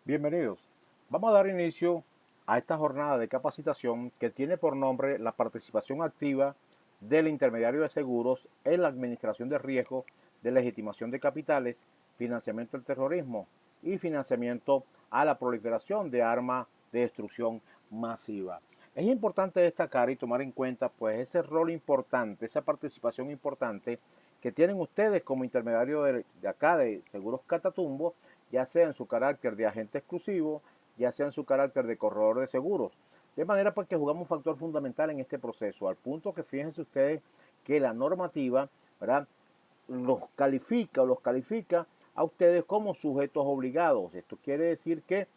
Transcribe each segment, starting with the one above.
Bienvenidos. Vamos a dar inicio a esta jornada de capacitación que tiene por nombre la participación activa del intermediario de seguros en la administración de riesgo de legitimación de capitales, financiamiento del terrorismo y financiamiento a la proliferación de armas de destrucción masiva. Es importante destacar y tomar en cuenta pues ese rol importante, esa participación importante que tienen ustedes como intermediario de acá de Seguros Catatumbo, ya sea en su carácter de agente exclusivo, ya sea en su carácter de corredor de seguros. De manera pues que jugamos un factor fundamental en este proceso, al punto que fíjense ustedes que la normativa, ¿verdad?, los califica a ustedes como sujetos obligados. Esto quiere decir que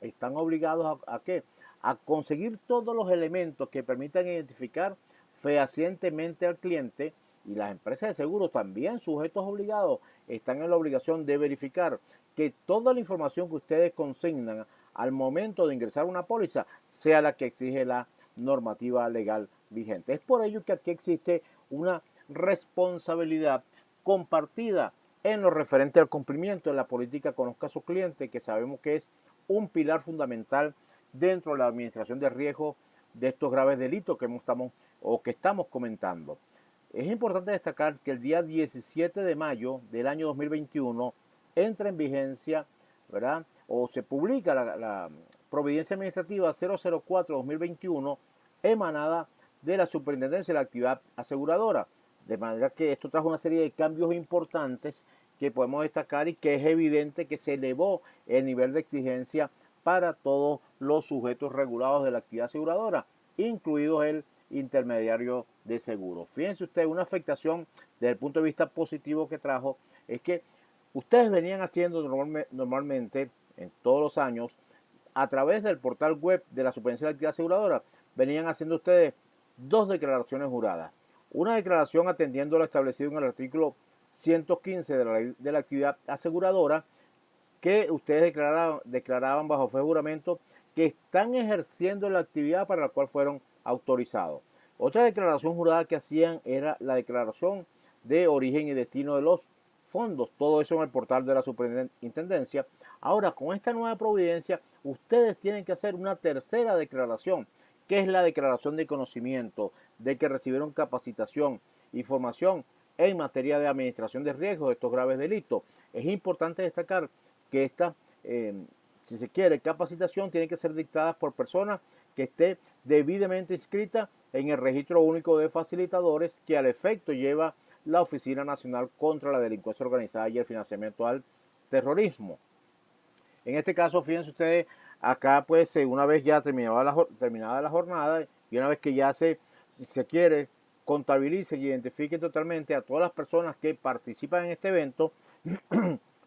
están obligados a qué? A conseguir todos los elementos que permitan identificar fehacientemente al cliente, y las empresas de seguros también sujetos obligados están en la obligación de verificar que toda la información que ustedes consignan al momento de ingresar una póliza sea la que exige la normativa legal vigente. Es por ello que aquí existe una responsabilidad compartida en lo referente al cumplimiento de la política Conozca a su cliente, que sabemos que es un pilar fundamental dentro de la administración de riesgo de estos graves delitos que estamos comentando. Es importante destacar que el día 17 de mayo del año 2021 entra en vigencia, ¿verdad?, o se publica la Providencia Administrativa 004-2021 emanada de la Superintendencia de la Actividad Aseguradora. De manera que esto trajo una serie de cambios importantes que podemos destacar y que es evidente que se elevó el nivel de exigencia para todos los sujetos regulados de la actividad aseguradora, incluido el intermediario de seguros. Fíjense ustedes, una afectación desde el punto de vista positivo que trajo es que ustedes venían haciendo normalmente en todos los años a través del portal web de la Superintendencia de la Actividad Aseguradora, venían haciendo ustedes dos declaraciones juradas. Una declaración atendiendo lo establecido en el artículo 115 de la Ley de la Actividad Aseguradora, que ustedes declaraban bajo fe de juramento que están ejerciendo la actividad para la cual fueron autorizados. Otra declaración jurada que hacían era la declaración de origen y destino de los fondos, todo eso en el portal de la superintendencia. Ahora, con esta nueva providencia, ustedes tienen que hacer una tercera declaración, que es la declaración de conocimiento, de que recibieron capacitación y formación en materia de administración de riesgos de estos graves delitos. Es importante destacar que esta, si se quiere, capacitación tiene que ser dictada por personas que esté debidamente inscrita en el Registro Único de Facilitadores, que al efecto lleva la Oficina Nacional contra la Delincuencia Organizada y el Financiamiento al Terrorismo. En este caso, fíjense ustedes, acá pues una vez ya terminada la jornada y una vez que ya se quiere, contabilice y identifique totalmente a todas las personas que participan en este evento,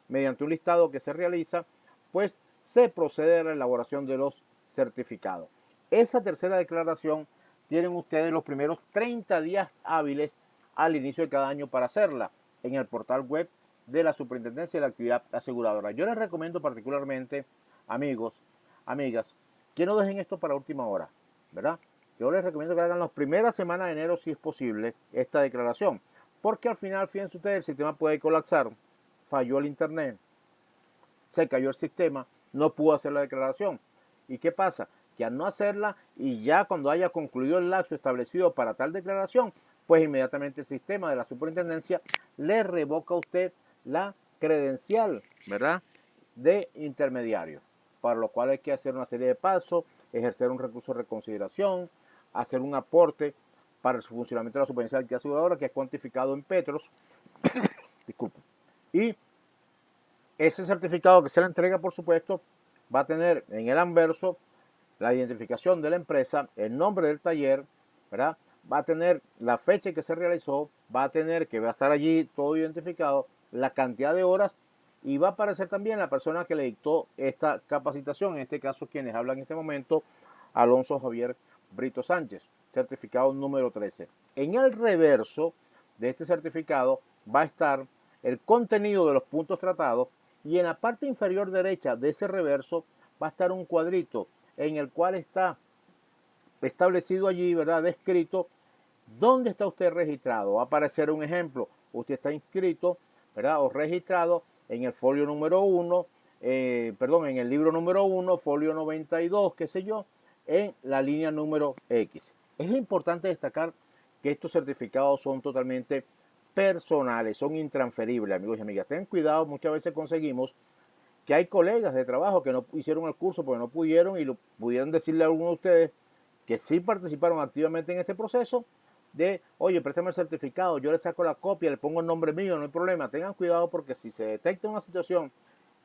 mediante un listado que se realiza, pues se procede a la elaboración de los certificados. Esa tercera declaración tienen ustedes los primeros 30 días hábiles al inicio de cada año para hacerla en el portal web de la Superintendencia de la Actividad Aseguradora. Yo les recomiendo particularmente, amigos, amigas, que no dejen esto para última hora, ¿verdad? Yo les recomiendo que hagan las primeras semanas de enero, si es posible, esta declaración, porque al final, fíjense ustedes, el sistema puede colapsar, falló el internet, se cayó el sistema, no pudo hacer la declaración. ¿Y qué pasa? Que al no hacerla y ya cuando haya concluido el lapso establecido para tal declaración, pues inmediatamente el sistema de la superintendencia le revoca a usted la credencial, ¿verdad?, de intermediario, para lo cual hay que hacer una serie de pasos, ejercer un recurso de reconsideración, hacer un aporte para el funcionamiento de la superintendencia de actividad aseguradora, que es cuantificado en petros, disculpen, y ese certificado que se le entrega, por supuesto, va a tener en el anverso la identificación de la empresa, el nombre del taller, ¿verdad? Va a tener la fecha en que se realizó, va a tener que va a estar allí todo identificado, la cantidad de horas, y va a aparecer también la persona que le dictó esta capacitación, en este caso quienes hablan en este momento, Alonso Javier Brito Sánchez, certificado número 13. En el reverso de este certificado va a estar el contenido de los puntos tratados, y en la parte inferior derecha de ese reverso va a estar un cuadrito en el cual está establecido allí, ¿verdad?, descrito dónde está usted registrado. Va a aparecer un ejemplo, usted está inscrito, ¿verdad?, o registrado en el folio número 1, en el libro número 1, folio 92, qué sé yo, en la línea número X. Es importante destacar que estos certificados son totalmente personales, son intransferibles, amigos y amigas. Ten cuidado, muchas veces conseguimos que hay colegas de trabajo que no hicieron el curso porque no pudieron y lo pudieron decirle a alguno de ustedes que sí participaron activamente en este proceso de, oye, préstame el certificado, yo le saco la copia, le pongo el nombre mío, no hay problema. Tengan cuidado porque si se detecta una situación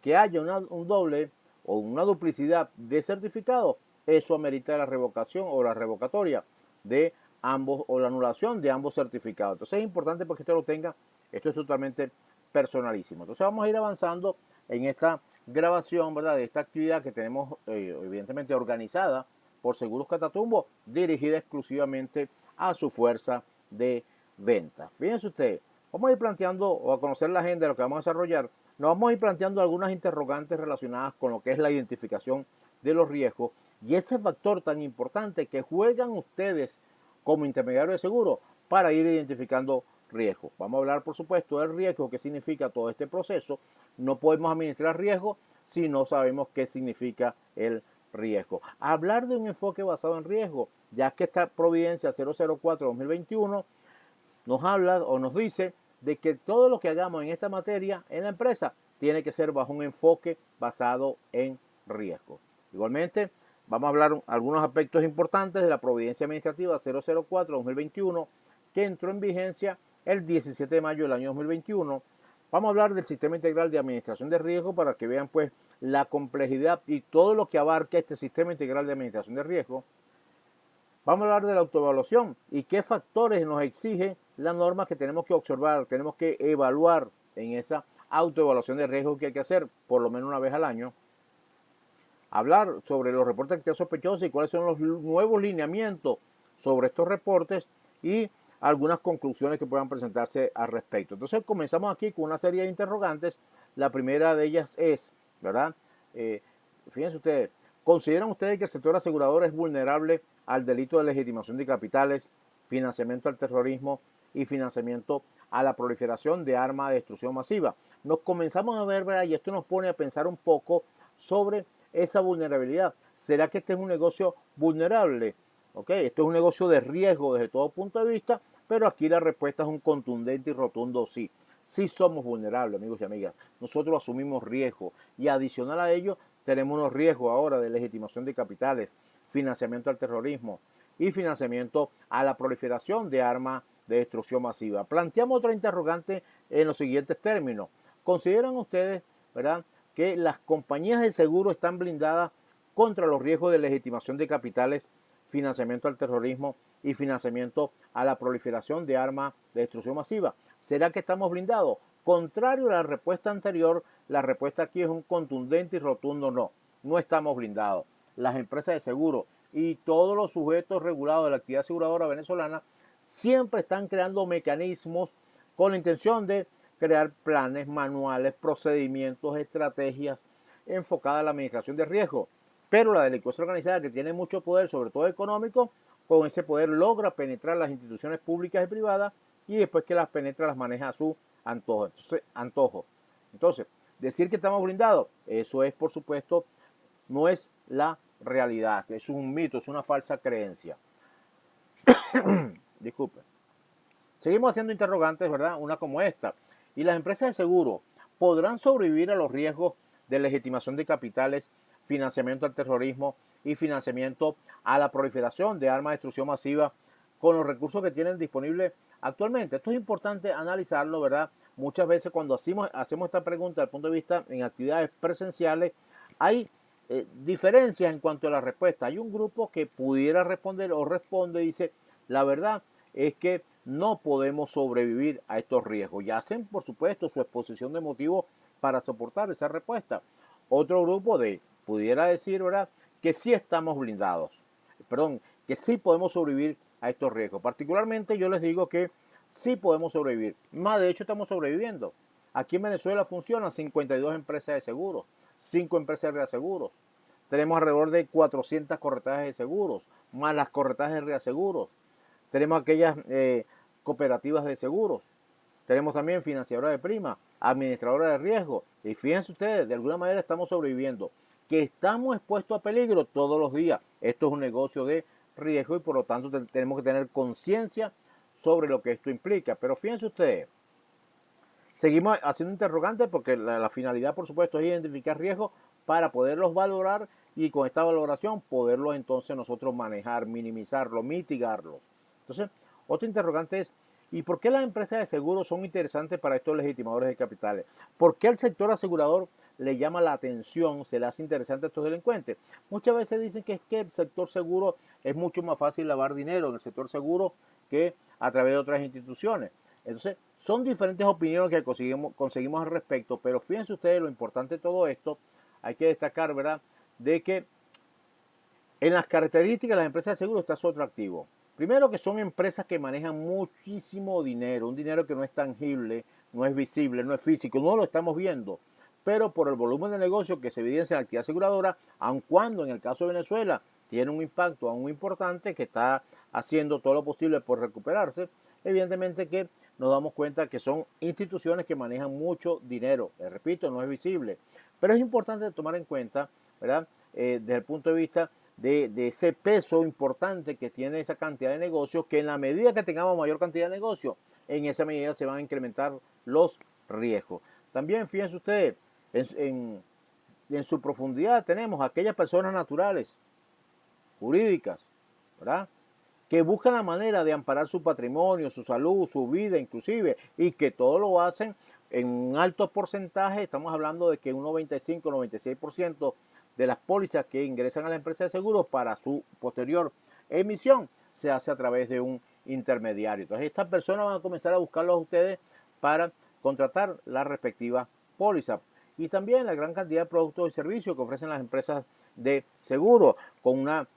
que haya un doble o una duplicidad de certificados, eso amerita la revocación o la revocatoria de ambos o la anulación de ambos certificados. Entonces es importante porque usted lo tenga, esto es totalmente personalísimo. Entonces vamos a ir avanzando en esta grabación, ¿verdad? De esta actividad que tenemos evidentemente organizada por Seguros Catatumbo, dirigida exclusivamente a su fuerza de venta. Fíjense ustedes, vamos a ir planteando o a conocer la agenda de lo que vamos a desarrollar. Nos vamos a ir planteando algunas interrogantes relacionadas con lo que es la identificación de los riesgos y ese factor tan importante que juegan ustedes como intermediario de seguro para ir identificando riesgos. Vamos a hablar, por supuesto, del riesgo, qué significa todo este proceso. No podemos administrar riesgo si no sabemos qué significa el riesgo. Hablar de un enfoque basado en riesgo, ya que esta Providencia 004-2021 nos habla o nos dice de que todo lo que hagamos en esta materia en la empresa tiene que ser bajo un enfoque basado en riesgo. Igualmente, vamos a hablar algunos aspectos importantes de la Providencia Administrativa 004-2021 que entró en vigencia el 17 de mayo del año 2021. Vamos a hablar del Sistema Integral de Administración de Riesgo para que vean pues la complejidad y todo lo que abarca este Sistema Integral de Administración de Riesgo. Vamos a hablar de la autoevaluación y qué factores nos exige la norma que tenemos que observar, tenemos que evaluar en esa autoevaluación de riesgo que hay que hacer por lo menos una vez al año. Hablar sobre los reportes de actividad sospechosa y cuáles son los nuevos lineamientos sobre estos reportes y algunas conclusiones que puedan presentarse al respecto. Entonces comenzamos aquí con una serie de interrogantes. La primera de ellas es, ¿verdad? Fíjense ustedes, ¿consideran ustedes que el sector asegurador es vulnerable al delito de legitimación de capitales, financiamiento al terrorismo y financiamiento a la proliferación de armas de destrucción masiva? Nos comenzamos a ver, ¿verdad? Y esto nos pone a pensar un poco sobre esa vulnerabilidad. ¿Será que este es un negocio vulnerable? ¿Okay? Esto es un negocio de riesgo desde todo punto de vista, pero aquí la respuesta es un contundente y rotundo sí. Sí somos vulnerables, amigos y amigas. Nosotros asumimos riesgo y adicional a ello tenemos unos riesgos ahora de legitimación de capitales, financiamiento al terrorismo y financiamiento a la proliferación de armas de destrucción masiva. Planteamos otra interrogante en los siguientes términos. ¿Consideran ustedes, verdad, que las compañías de seguro están blindadas contra los riesgos de legitimación de capitales, financiamiento al terrorismo y financiamiento a la proliferación de armas de destrucción masiva? ¿Será que estamos blindados? Contrario a la respuesta anterior, la respuesta aquí es un contundente y rotundo no. No estamos blindados. Las empresas de seguro y todos los sujetos regulados de la actividad aseguradora venezolana siempre están creando mecanismos con la intención de crear planes, manuales, procedimientos, estrategias enfocadas a la administración de riesgo. Pero la delincuencia organizada, que tiene mucho poder, sobre todo económico, con ese poder logra penetrar las instituciones públicas y privadas y después que las penetra las maneja a su antojo. Entonces, decir que estamos blindados, eso es, por supuesto, no es la realidad, es un mito, es una falsa creencia. Disculpen. Seguimos haciendo interrogantes, ¿verdad? Una como esta. ¿Y las empresas de seguro podrán sobrevivir a los riesgos de legitimación de capitales, financiamiento al terrorismo y financiamiento a la proliferación de armas de destrucción masiva con los recursos que tienen disponibles actualmente? Esto es importante analizarlo, ¿verdad? Muchas veces cuando hacemos esta pregunta desde el punto de vista en actividades presenciales, hay diferencias en cuanto a la respuesta. Hay un grupo que pudiera responder o responde y dice, la verdad es que no podemos sobrevivir a estos riesgos. Y hacen, por supuesto, su exposición de motivos para soportar esa respuesta. Otro grupo pudiera decir, ¿verdad?, que sí estamos blindados. Que sí podemos sobrevivir a estos riesgos. Particularmente yo les digo que sí podemos sobrevivir. Más de hecho estamos sobreviviendo. Aquí en Venezuela funcionan 52 empresas de seguros, 5 empresas de reaseguros. Tenemos alrededor de 400 corretajes de seguros, más las corretajes de reaseguros. Tenemos aquellas cooperativas de seguros. Tenemos también financiadoras de prima. administradora de riesgo. Y fíjense ustedes, de alguna manera estamos sobreviviendo. Que estamos expuestos a peligro todos los días. Esto es un negocio de riesgo y por lo tanto tenemos que tener conciencia sobre lo que esto implica. Pero fíjense ustedes, seguimos haciendo interrogantes porque la finalidad, por supuesto, es identificar riesgos para poderlos valorar y con esta valoración poderlos entonces nosotros manejar, minimizarlos, mitigarlos. Entonces, otro interrogante es, ¿y por qué las empresas de seguros son interesantes para estos legitimadores de capitales? ¿Por qué el sector asegurador le llama la atención, se le hace interesante a estos delincuentes? Muchas veces dicen que es que el sector seguro es mucho más fácil lavar dinero en el sector seguro que a través de otras instituciones. Entonces, son diferentes opiniones que conseguimos al respecto, pero fíjense ustedes lo importante de todo esto, hay que destacar, ¿verdad?, de que en las características de las empresas de seguro está su atractivo. Primero que son empresas que manejan muchísimo dinero, un dinero que no es tangible, no es visible, no es físico, no lo estamos viendo, pero por el volumen de negocio que se evidencia en la actividad aseguradora, aun cuando en el caso de Venezuela tiene un impacto aún importante que está haciendo todo lo posible por recuperarse, evidentemente que nos damos cuenta que son instituciones que manejan mucho dinero. Les repito, no es visible, pero es importante tomar en cuenta, ¿verdad?, desde el punto de vista de ese peso importante que tiene esa cantidad de negocios, que en la medida que tengamos mayor cantidad de negocios, en esa medida se van a incrementar los riesgos. También fíjense ustedes, en su profundidad tenemos aquellas personas naturales, jurídicas, ¿verdad?, que buscan la manera de amparar su patrimonio, su salud, su vida inclusive, y que todo lo hacen en un alto porcentaje. Estamos hablando de que un 95-96% de las pólizas que ingresan a la empresa de seguros para su posterior emisión se hace a través de un intermediario. Entonces estas personas van a comenzar a buscarlos a ustedes para contratar la respectiva póliza. Y también la gran cantidad de productos y servicios que ofrecen las empresas de seguro, con una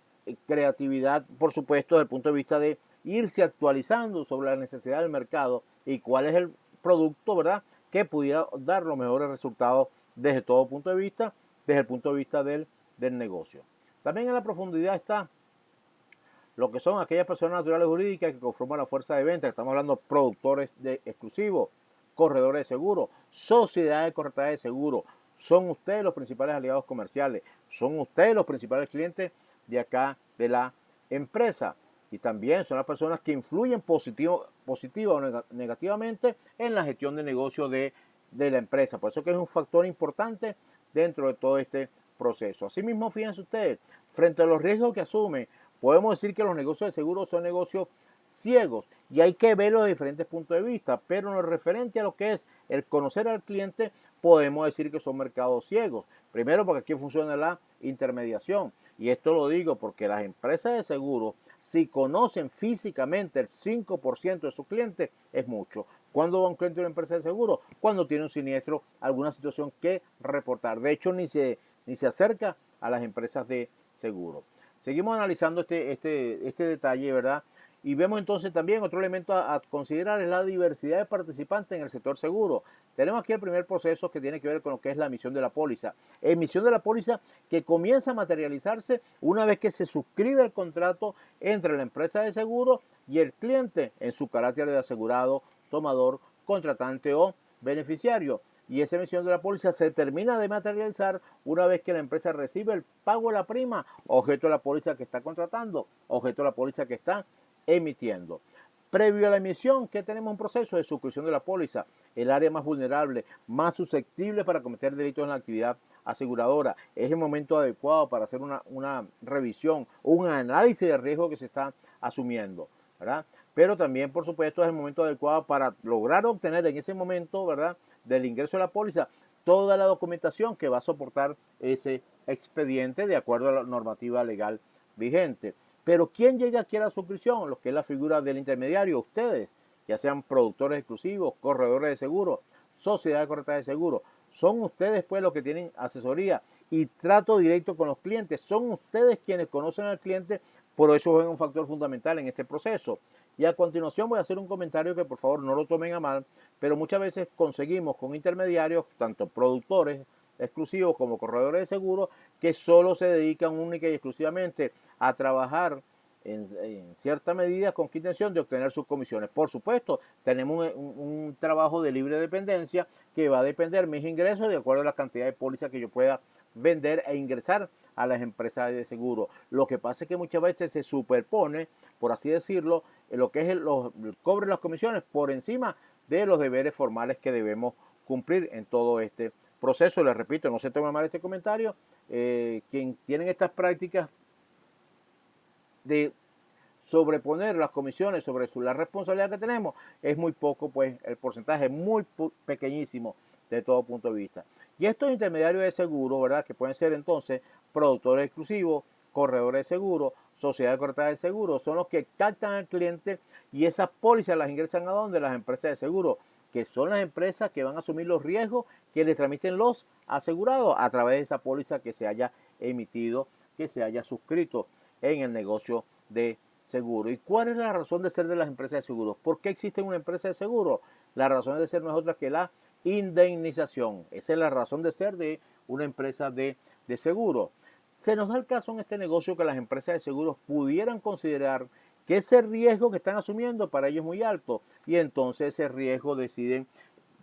creatividad, por supuesto, desde el punto de vista de irse actualizando sobre la necesidad del mercado y cuál es el producto, ¿verdad?, que pudiera dar los mejores resultados desde todo punto de vista, desde el punto de vista del negocio. También en la profundidad está lo que son aquellas personas naturales jurídicas que conforman la fuerza de venta. Estamos hablando de productores de exclusivos, corredores de seguro, sociedades de corretaje de seguro. Son ustedes los principales aliados comerciales, son ustedes los principales clientes de acá de la empresa. Y también son las personas que influyen positiva o negativamente en la gestión de negocio de la empresa. Por eso que es un factor importante dentro de todo este proceso. Asimismo, fíjense ustedes, frente a los riesgos que asume, podemos decir que los negocios de seguro son negocios ciegos y hay que verlo de diferentes puntos de vista, pero en lo referente a lo que es el conocer al cliente, podemos decir que son mercados ciegos. Primero porque aquí funciona la intermediación, y esto lo digo porque las empresas de seguro, si conocen físicamente el 5% de sus clientes, es mucho. ¿Cuándo va un cliente a una empresa de seguro? Cuando tiene un siniestro, alguna situación que reportar. De hecho, ni se acerca a las empresas de seguro. Seguimos analizando este detalle, ¿verdad? Y vemos entonces también otro elemento a considerar es la diversidad de participantes en el sector seguro. Tenemos aquí el primer proceso que tiene que ver con lo que es la emisión de la póliza. Emisión de la póliza que comienza a materializarse una vez que se suscribe el contrato entre la empresa de seguro y el cliente en su carácter de asegurado, tomador, contratante o beneficiario. Y esa emisión de la póliza se termina de materializar una vez que la empresa recibe el pago de la prima, objeto de la póliza que está contratando, objeto de la póliza que está emitiendo. Previo a la emisión, ¿qué tenemos? Un proceso de suscripción de la póliza, el área más vulnerable, más susceptible para cometer delitos en la actividad aseguradora. Es el momento adecuado para hacer una revisión, un análisis de riesgo que se está asumiendo, ¿verdad? Pero también, por supuesto, es el momento adecuado para lograr obtener en ese momento, ¿verdad?, del ingreso de la póliza, toda la documentación que va a soportar ese expediente de acuerdo a la normativa legal vigente. Pero ¿quién llega aquí a la suscripción? Lo que es la figura del intermediario, ustedes, ya sean productores exclusivos, corredores de seguro, sociedades de corretaje de seguro. Son ustedes pues los que tienen asesoría y trato directo con los clientes. Son ustedes quienes conocen al cliente, por eso es un factor fundamental en este proceso. Y a continuación voy a hacer un comentario que por favor no lo tomen a mal, pero muchas veces conseguimos con intermediarios, tanto productores exclusivos como corredores de seguros, que solo se dedican única y exclusivamente a trabajar en cierta medida con qué intención de obtener sus comisiones. Por supuesto, tenemos un trabajo de libre dependencia que va a depender mis ingresos de acuerdo a la cantidad de pólizas que yo pueda vender e ingresar a las empresas de seguro. Lo que pasa es que muchas veces se superpone, por así decirlo, lo que es el cobro de las comisiones por encima de los deberes formales que debemos cumplir en todo este proceso. Les repito, no se tome mal este comentario. Quien tienen estas prácticas de sobreponer las comisiones sobre la responsabilidad que tenemos es muy poco, pues el porcentaje es muy pequeñísimo de todo punto de vista. Y estos intermediarios de seguro, ¿verdad? Que pueden ser entonces productores exclusivos, corredores de seguro, sociedades corretadas de seguro, son los que captan al cliente y esas pólizas las ingresan a donde las empresas de seguro, que son las empresas que van a asumir los riesgos que les tramiten los asegurados a través de esa póliza que se haya emitido, que se haya suscrito en el negocio de seguro. ¿Y cuál es la razón de ser de las empresas de seguros? ¿Por qué existe una empresa de seguro? La razón de ser no es otra que la indemnización. Esa es la razón de ser de una empresa de seguro. Se nos da el caso en este negocio que las empresas de seguros pudieran considerar que ese riesgo que están asumiendo para ellos es muy alto y entonces ese riesgo deciden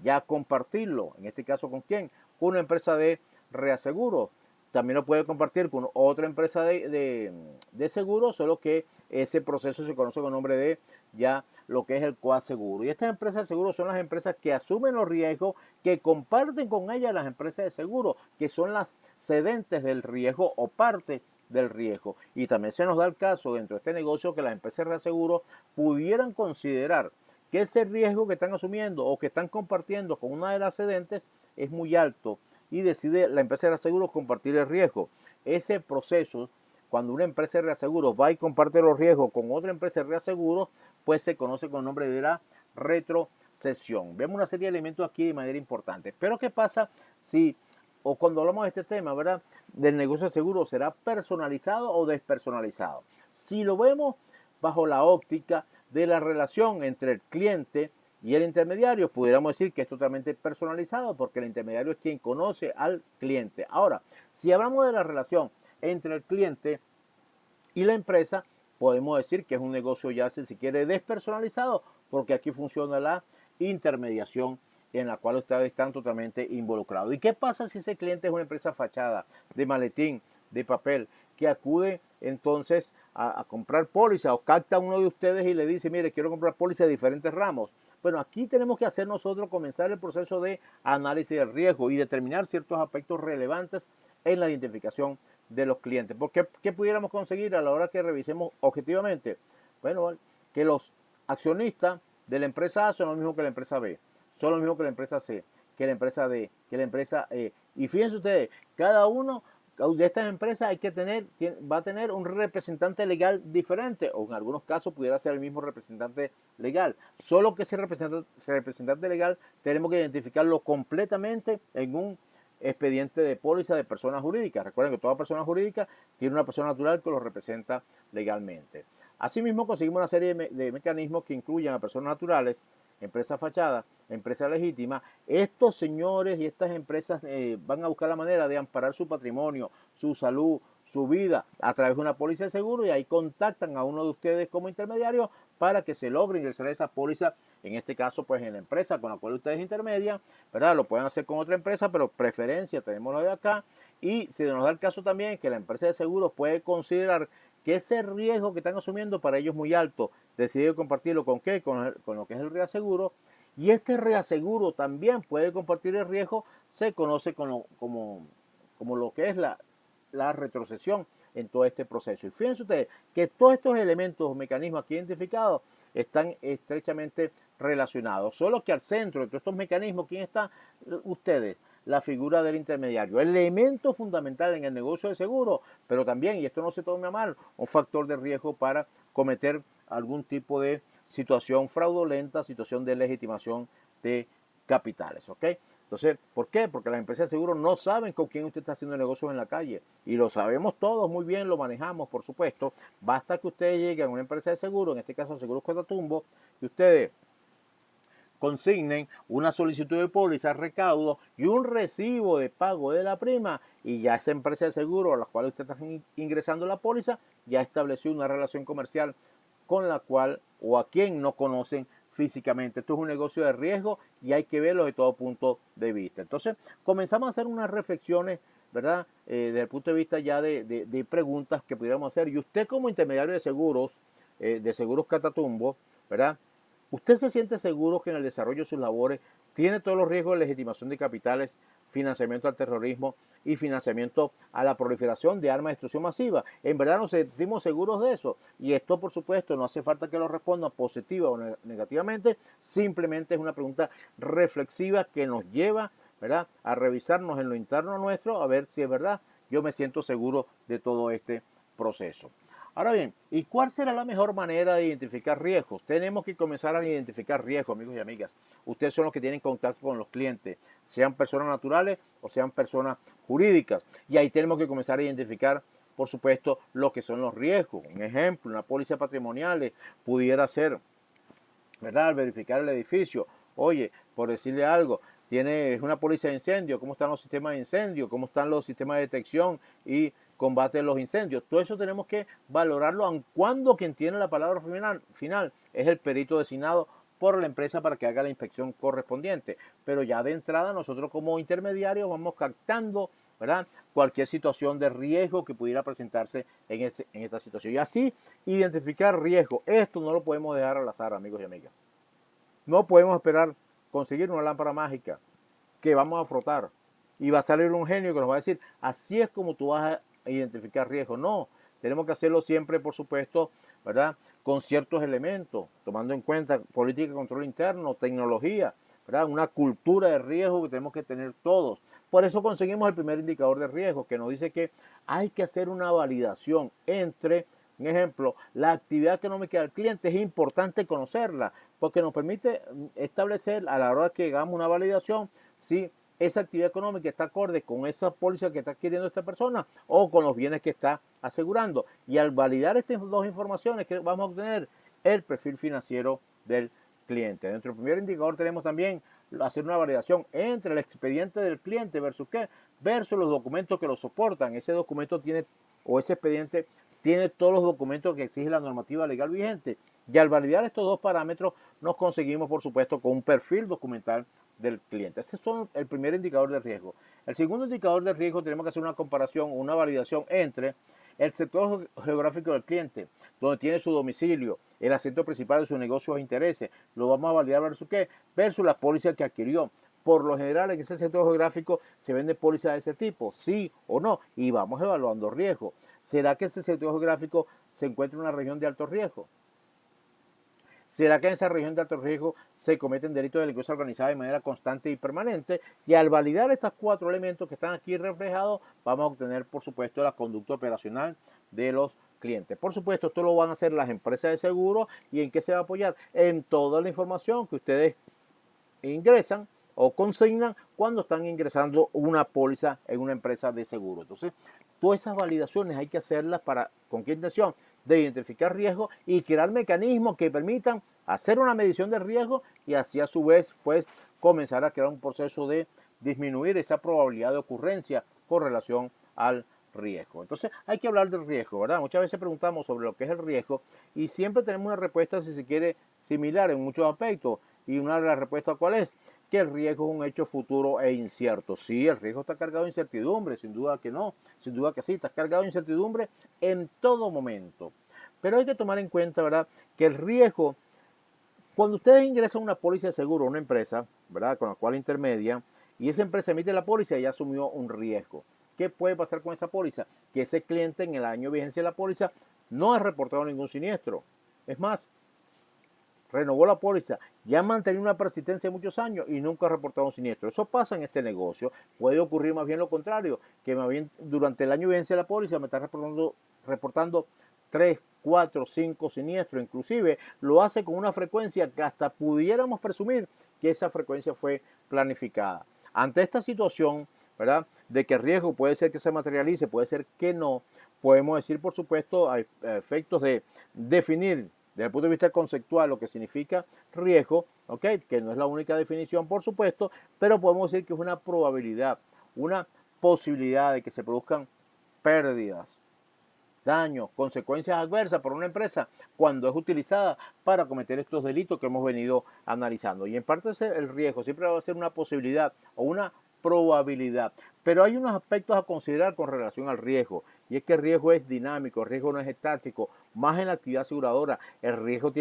ya compartirlo. En este caso, ¿con quién? Con una empresa de reaseguro. También lo puede compartir con otra empresa de seguro, solo que ese proceso se conoce con el nombre de ya lo que es el coaseguro. Y estas empresas de seguro son las empresas que asumen los riesgos, que comparten con ellas las empresas de seguro, que son las cedentes del riesgo o parte del riesgo. Y también se nos da el caso dentro de este negocio que las empresas de reaseguro pudieran considerar que ese riesgo que están asumiendo o que están compartiendo con una de las cedentes es muy alto y decide la empresa de reaseguros compartir el riesgo. Ese proceso, cuando una empresa de reaseguros va y comparte los riesgos con otra empresa de reaseguros, pues se conoce con el nombre de la retrocesión. Vemos una serie de elementos aquí de manera importante. Pero ¿qué pasa si, o cuando hablamos de este tema, ¿verdad? Del negocio de seguro, ¿será personalizado o despersonalizado? Si lo vemos bajo la óptica de la relación entre el cliente y el intermediario, pudiéramos decir que es totalmente personalizado porque el intermediario es quien conoce al cliente. Ahora, si hablamos de la relación entre el cliente y la empresa, podemos decir que es un negocio ya, si se quiere, despersonalizado, porque aquí funciona la intermediación en la cual ustedes están totalmente involucrados. ¿Y qué pasa si ese cliente es una empresa fachada, de maletín, de papel, que acude entonces a comprar póliza o capta a uno de ustedes y le dice, mire, quiero comprar póliza de diferentes ramos? Bueno, aquí tenemos que hacer nosotros comenzar el proceso de análisis del riesgo y determinar ciertos aspectos relevantes en la identificación de los clientes. Porque ¿qué pudiéramos conseguir a la hora que revisemos objetivamente? Bueno, que los accionistas de la empresa A son lo mismo que la empresa B, son lo mismo que la empresa C, que la empresa D, que la empresa E. Y fíjense ustedes, cada uno de estas empresas va a tener un representante legal diferente, o en algunos casos pudiera ser el mismo representante legal. Solo que ese representante legal tenemos que identificarlo completamente en un expediente de póliza de personas jurídicas. Recuerden que toda persona jurídica tiene una persona natural que lo representa legalmente. Asimismo, conseguimos una serie de mecanismos que incluyen a personas naturales, empresas fachadas, empresas legítimas. Estos señores y estas empresas van a buscar la manera de amparar su patrimonio, su salud, su vida a través de una póliza de seguro y ahí contactan a uno de ustedes como intermediario para que se logre ingresar esa póliza, en este caso pues en la empresa con la cual ustedes intermedian, ¿verdad? Lo pueden hacer con otra empresa, pero preferencia tenemos la de acá. Y se nos da el caso también que la empresa de seguros puede considerar que ese riesgo que están asumiendo para ellos es muy alto, decide compartirlo con qué, con lo que es el reaseguro, y este reaseguro también puede compartir el riesgo, se conoce como lo que es la retrocesión en todo este proceso. Y fíjense ustedes que todos estos elementos, mecanismos aquí identificados, están estrechamente relacionados. Solo que al centro de todos estos mecanismos, ¿quién está? Ustedes, la figura del intermediario, elemento fundamental en el negocio de seguro, pero también, y esto no se tome a mal, un factor de riesgo para cometer algún tipo de situación fraudulenta, situación de legitimación de capitales, ¿ok? Entonces, ¿por qué? Porque las empresas de seguro no saben con quién usted está haciendo negocios en la calle. Y lo sabemos todos muy bien, lo manejamos, por supuesto. Basta que ustedes lleguen a una empresa de seguro, en este caso Seguros Catatumbo, y ustedes consignen una solicitud de póliza, recaudo y un recibo de pago de la prima, y ya esa empresa de seguro a la cual usted está ingresando la póliza ya estableció una relación comercial con la cual o a quien no conocen físicamente. Esto es un negocio de riesgo y hay que verlo de todo punto de vista. Entonces comenzamos a hacer unas reflexiones, ¿verdad? Desde el punto de vista ya de preguntas que pudiéramos hacer. Y usted como intermediario de seguros Catatumbo, ¿verdad? ¿Usted se siente seguro que en el desarrollo de sus labores tiene todos los riesgos de legitimación de capitales, financiamiento al terrorismo y financiamiento a la proliferación de armas de destrucción masiva? En verdad nos sentimos seguros de eso. Y esto, por supuesto, no hace falta que lo responda positiva o negativamente. Simplemente es una pregunta reflexiva que nos lleva, ¿verdad?, a revisarnos en lo interno nuestro, a ver si es verdad. Yo me siento seguro de todo este proceso. Ahora bien, ¿y cuál será la mejor manera de identificar riesgos? Tenemos que comenzar a identificar riesgos, amigos y amigas. Ustedes son los que tienen contacto con los clientes, sean personas naturales o sean personas jurídicas. Y ahí tenemos que comenzar a identificar, por supuesto, lo que son los riesgos. Un ejemplo, una póliza patrimonial pudiera ser, ¿verdad?, al verificar el edificio. Oye, por decirle algo, es una póliza de incendio, ¿cómo están los sistemas de incendio? ¿Cómo están los sistemas de detección y combate de los incendios? Todo eso tenemos que valorarlo, aun cuando quien tiene la palabra final es el perito designado por la empresa para que haga la inspección correspondiente. Pero ya de entrada nosotros como intermediarios vamos captando, ¿verdad?, cualquier situación de riesgo que pudiera presentarse en esta situación. Y así identificar riesgo. Esto no lo podemos dejar al azar, amigos y amigas. No podemos esperar conseguir una lámpara mágica que vamos a frotar y va a salir un genio que nos va a decir, así es como tú vas a identificar riesgos. No, tenemos que hacerlo siempre, por supuesto, ¿verdad?, con ciertos elementos, tomando en cuenta política de control interno, tecnología, ¿verdad?, una cultura de riesgo que tenemos que tener todos. Por eso conseguimos el primer indicador de riesgo, que nos dice que hay que hacer una validación entre, un ejemplo, la actividad económica del cliente. Es importante conocerla, porque nos permite establecer a la hora que hagamos una validación si esa actividad económica está acorde con esa póliza que está adquiriendo esta persona o con los bienes que está asegurando. Y al validar estas dos informaciones, que vamos a obtener el perfil financiero del cliente. Dentro del primer indicador tenemos también hacer una validación entre el expediente del cliente versus qué, versus los documentos que lo soportan. Ese documento tiene, o ese expediente tiene todos los documentos que exige la normativa legal vigente. Y al validar estos dos parámetros nos conseguimos, por supuesto, con un perfil documental del cliente. Ese es el primer indicador de riesgo. El segundo indicador de riesgo, tenemos que hacer una comparación, una validación entre el sector geográfico del cliente, donde tiene su domicilio, el acento principal de sus negocios e intereses. Lo vamos a validar versus qué, versus la póliza que adquirió. Por lo general, en ese sector geográfico se venden pólizas de ese tipo, sí o no, y vamos evaluando riesgo. ¿Será que ese sector geográfico se encuentra en una región de alto riesgo? ¿Será que en esa región de alto riesgo se cometen delitos de delincuencia organizada de manera constante y permanente? Y al validar estos cuatro elementos que están aquí reflejados, vamos a obtener, por supuesto, la conducta operacional de los clientes. Por supuesto, esto lo van a hacer las empresas de seguro. ¿Y en qué se va a apoyar? En toda la información que ustedes ingresan o consignan cuando están ingresando una póliza en una empresa de seguro. Entonces, todas esas validaciones hay que hacerlas ¿con qué intención? De identificar riesgos y crear mecanismos que permitan hacer una medición de riesgo y así a su vez pues comenzar a crear un proceso de disminuir esa probabilidad de ocurrencia con relación al riesgo. Entonces hay que hablar del riesgo, ¿verdad? Muchas veces preguntamos sobre lo que es el riesgo y siempre tenemos una respuesta, si se quiere, similar en muchos aspectos. Y una de las respuestas, ¿cuál es? Que el riesgo es un hecho futuro e incierto. Sí, el riesgo está cargado de incertidumbre, sin duda que no, sin duda que sí, está cargado de incertidumbre en todo momento. Pero hay que tomar en cuenta, ¿verdad?, que el riesgo, cuando ustedes ingresan una póliza de seguro a una empresa, ¿verdad?, con la cual intermedia, y esa empresa emite la póliza y ya asumió un riesgo. ¿Qué puede pasar con esa póliza? Que ese cliente en el año de vigencia de la póliza no ha reportado ningún siniestro. Es más, renovó la póliza, ya ha mantenido una persistencia de muchos años y nunca ha reportado un siniestro. Eso pasa en este negocio. Puede ocurrir más bien lo contrario, que más bien durante el año de vigencia de la póliza me está reportando 3, 4, 5 siniestros. Inclusive lo hace con una frecuencia que hasta pudiéramos presumir que esa frecuencia fue planificada. Ante esta situación, ¿verdad?, de que el riesgo puede ser que se materialice, puede ser que no, podemos decir, por supuesto, a efectos de definir, desde el punto de vista conceptual lo que significa riesgo, ¿ok? Que no es la única definición, por supuesto, pero podemos decir que es una probabilidad, una posibilidad de que se produzcan pérdidas, daños, consecuencias adversas por una empresa cuando es utilizada para cometer estos delitos que hemos venido analizando. Y en parte el riesgo siempre va a ser una posibilidad o una probabilidad. Pero hay unos aspectos a considerar con relación al riesgo. Y es que el riesgo es dinámico, el riesgo no es estático. Más en la actividad aseguradora, el riesgo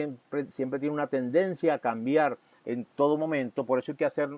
siempre tiene una tendencia a cambiar en todo momento. Por eso hay que hacer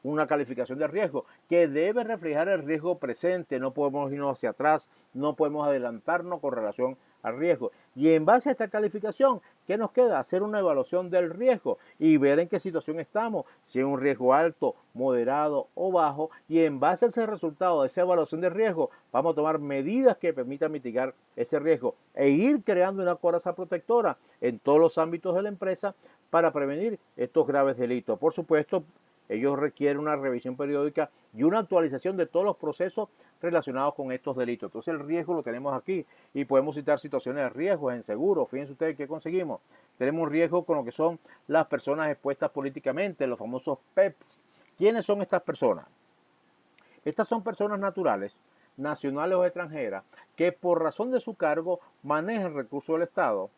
una calificación de riesgo que debe reflejar el riesgo presente. No podemos irnos hacia atrás, no podemos adelantarnos con relación al riesgo. Y en base a esta calificación, ¿qué nos queda? Hacer una evaluación del riesgo y ver en qué situación estamos, si es un riesgo alto, moderado o bajo. Y en base a ese resultado de esa evaluación de riesgo, vamos a tomar medidas que permitan mitigar ese riesgo e ir creando una coraza protectora en todos los ámbitos de la empresa para prevenir estos graves delitos. Por supuesto, ellos requieren una revisión periódica y una actualización de todos los procesos relacionados con estos delitos. Entonces el riesgo lo tenemos aquí y podemos citar situaciones de riesgo en seguro. Fíjense ustedes qué conseguimos. Tenemos un riesgo con lo que son las personas expuestas políticamente, los famosos PEPs. ¿Quiénes son estas personas? Estas son personas naturales, nacionales o extranjeras, que por razón de su cargo manejan recursos del Estado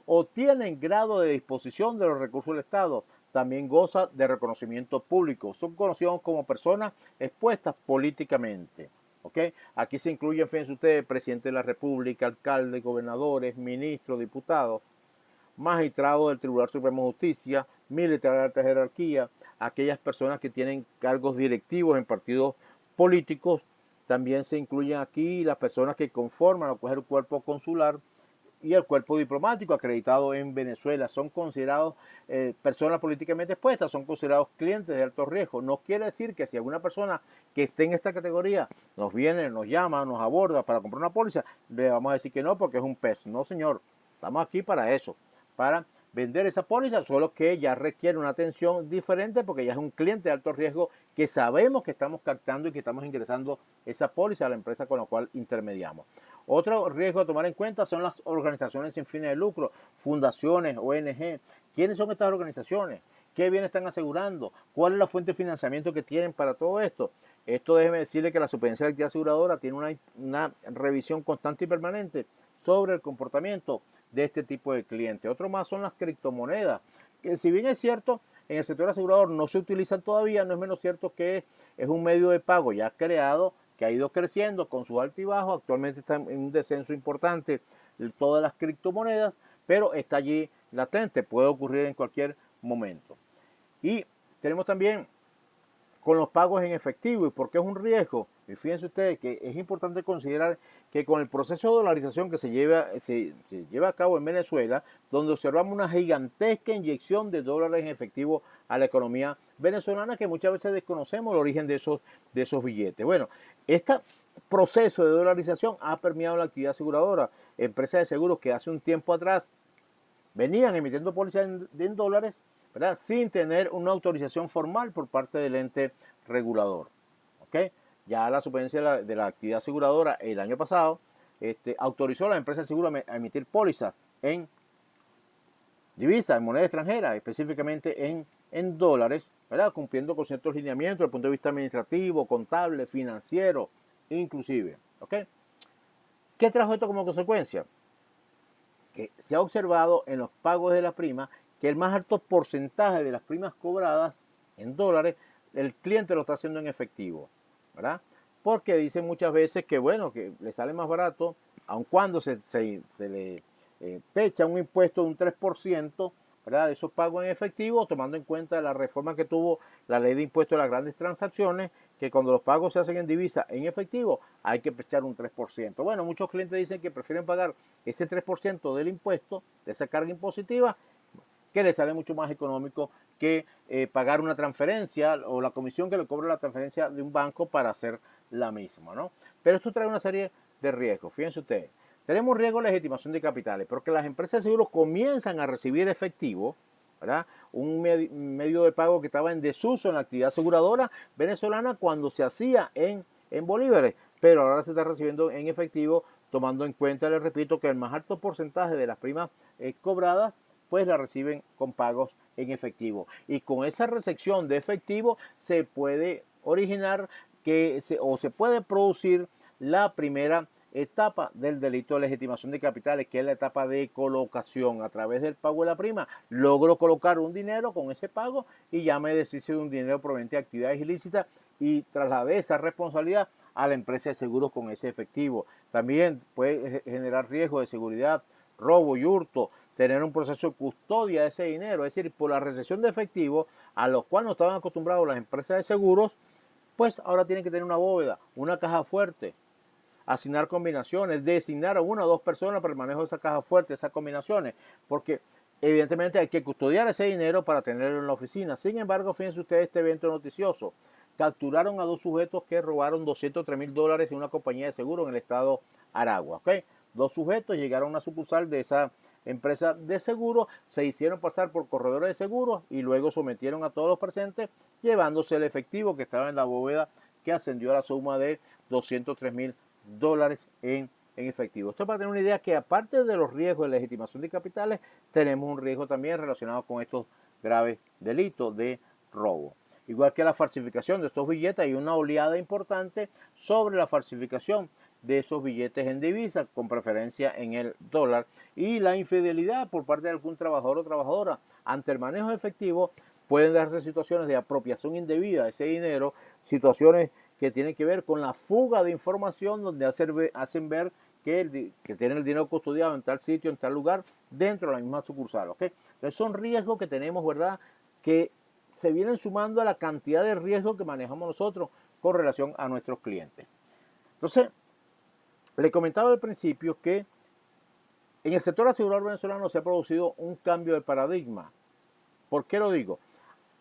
o tienen grado de disposición de los recursos del Estado. También goza de reconocimiento público. Son conocidos como personas expuestas políticamente. ¿Okay? Aquí se incluyen, fíjense ustedes, presidente de la República, alcaldes, gobernadores, ministros, diputados, magistrados del Tribunal Supremo de Justicia, militares de alta jerarquía, aquellas personas que tienen cargos directivos en partidos políticos. También se incluyen aquí las personas que conforman lo que es el cuerpo consular y el cuerpo diplomático acreditado en Venezuela. Son considerados personas políticamente expuestas, son considerados clientes de alto riesgo. No quiere decir que si alguna persona que esté en esta categoría nos viene, nos llama, nos aborda para comprar una póliza, le vamos a decir que no porque es un pez. No, señor, estamos aquí para eso, para vender esa póliza, solo que ya requiere una atención diferente porque ya es un cliente de alto riesgo que sabemos que estamos captando y que estamos ingresando esa póliza a la empresa con la cual intermediamos. Otro riesgo a tomar en cuenta son las organizaciones sin fines de lucro, fundaciones, ONG. ¿Quiénes son estas organizaciones? ¿Qué bien están asegurando? ¿Cuál es la fuente de financiamiento que tienen para todo esto? Esto déjeme decirle que la Superintendencia de Actividad Aseguradora tiene una revisión constante y permanente sobre el comportamiento de este tipo de clientes. Otro más son las criptomonedas, que si bien es cierto, en el sector asegurador no se utilizan todavía, no es menos cierto que es un medio de pago ya creado, que ha ido creciendo con sus altibajos. Actualmente está en un descenso importante todas las criptomonedas, pero está allí latente, puede ocurrir en cualquier momento. Y tenemos también con los pagos en efectivo. ¿Y por qué es un riesgo? Y fíjense ustedes que es importante considerar que con el proceso de dolarización que se lleva a cabo en Venezuela, donde observamos una gigantesca inyección de dólares en efectivo a la economía venezolana, que muchas veces desconocemos el origen de esos billetes. Bueno, este proceso de dolarización ha permeado la actividad aseguradora. Empresas de seguros que hace un tiempo atrás venían emitiendo pólizas en dólares, ¿verdad?, sin tener una autorización formal por parte del ente regulador. ¿Okay? Ya la Superintendencia de la Actividad Aseguradora el año pasado autorizó a las empresas de seguro a emitir pólizas en divisas, en moneda extranjera, específicamente en dólares, ¿verdad?, cumpliendo con ciertos lineamientos desde el punto de vista administrativo, contable, financiero, inclusive. ¿Okay? ¿Qué trajo esto como consecuencia? Que se ha observado en los pagos de la prima que el más alto porcentaje de las primas cobradas en dólares, el cliente lo está haciendo en efectivo, ¿verdad? Porque dicen muchas veces que, bueno, que le sale más barato, aun cuando se le pecha un impuesto de un 3%, ¿verdad?, de esos pagos en efectivo, tomando en cuenta la reforma que tuvo la ley de impuestos de las grandes transacciones, que cuando los pagos se hacen en divisa en efectivo hay que pechar un 3%. Bueno, muchos clientes dicen que prefieren pagar ese 3% del impuesto, de esa carga impositiva, que les sale mucho más económico que pagar una transferencia o la comisión que le cobra la transferencia de un banco para hacer la misma, ¿no? Pero esto trae una serie de riesgos. Fíjense ustedes, tenemos riesgo de legitimación de capitales, porque las empresas de seguros comienzan a recibir efectivo, ¿verdad?, un medio de pago que estaba en desuso en la actividad aseguradora venezolana cuando se hacía en bolívares, pero ahora se está recibiendo en efectivo, tomando en cuenta, les repito, que el más alto porcentaje de las primas cobradas pues la reciben con pagos en efectivo. Y con esa recepción de efectivo se puede originar o se puede producir la primera etapa del delito de legitimación de capitales, que es la etapa de colocación. A través del pago de la prima, logro colocar un dinero con ese pago y ya me deshice de un dinero proveniente de actividades ilícitas y trasladé esa responsabilidad a la empresa de seguros con ese efectivo. También puede generar riesgo de seguridad, robo y hurto, tener un proceso de custodia de ese dinero, es decir, por la recepción de efectivo a los cuales no estaban acostumbrados las empresas de seguros, pues ahora tienen que tener una bóveda, una caja fuerte, asignar combinaciones, designar a una o dos personas para el manejo de esa caja fuerte, esas combinaciones, porque evidentemente hay que custodiar ese dinero para tenerlo en la oficina. Sin embargo, fíjense ustedes este evento noticioso. Capturaron a dos sujetos que robaron $203,000 en una compañía de seguro en el estado Aragua. ¿Okay? Dos sujetos llegaron a una sucursal de esa empresa de seguro, se hicieron pasar por corredores de seguros y luego sometieron a todos los presentes llevándose el efectivo que estaba en la bóveda, que ascendió a la suma de $203,000 en efectivo. Esto para tener una idea que aparte de los riesgos de legitimación de capitales, tenemos un riesgo también relacionado con estos graves delitos de robo. Igual que la falsificación de estos billetes, hay una oleada importante sobre la falsificación de esos billetes en divisa, con preferencia en el dólar, y la infidelidad por parte de algún trabajador o trabajadora ante el manejo efectivo. Pueden darse situaciones de apropiación indebida de ese dinero, situaciones que tienen que ver con la fuga de información, donde hacen ver que tienen el dinero custodiado en tal sitio, en tal lugar, dentro de la misma sucursal. ¿Okay? Entonces son riesgos que tenemos, ¿verdad?, que se vienen sumando a la cantidad de riesgos que manejamos nosotros con relación a nuestros clientes. Entonces, le comentaba al principio que en el sector asegurador venezolano se ha producido un cambio de paradigma. ¿Por qué lo digo?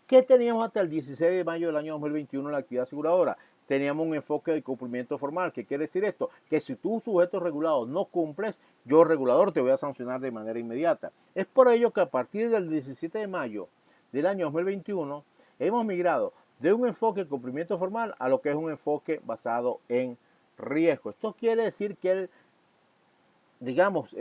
¿Qué teníamos hasta el 16 de mayo del año 2021 en la actividad aseguradora? Teníamos un enfoque de cumplimiento formal. ¿Qué quiere decir esto? Que si tú, sujeto regulado, no cumples, yo, regulador, te voy a sancionar de manera inmediata. Es por ello que a partir del 17 de mayo del año 2021 hemos migrado de un enfoque de cumplimiento formal a lo que es un enfoque basado en riesgo. Esto quiere decir que digamos,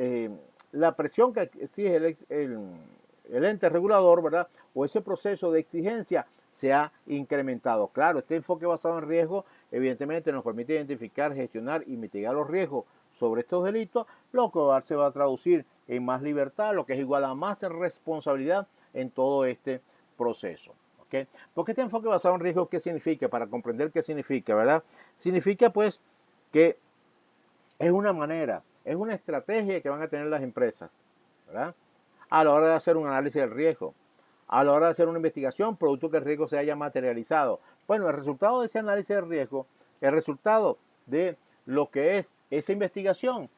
la presión que exige el ente regulador, ¿verdad?, o ese proceso de exigencia se ha incrementado. Claro, este enfoque basado en riesgo evidentemente nos permite identificar, gestionar y mitigar los riesgos sobre estos delitos, lo que se va a traducir en más libertad, lo que es igual a más responsabilidad en todo este proceso. ¿Okay? Porque este enfoque basado en riesgo, ¿qué significa? Para comprender qué significa, ¿verdad? Significa pues que es una manera, es una estrategia que van a tener las empresas, ¿verdad?, a la hora de hacer un análisis del riesgo, a la hora de hacer una investigación, producto que el riesgo se haya materializado. Bueno, el resultado de ese análisis de riesgo, el resultado de lo que es esa investigación,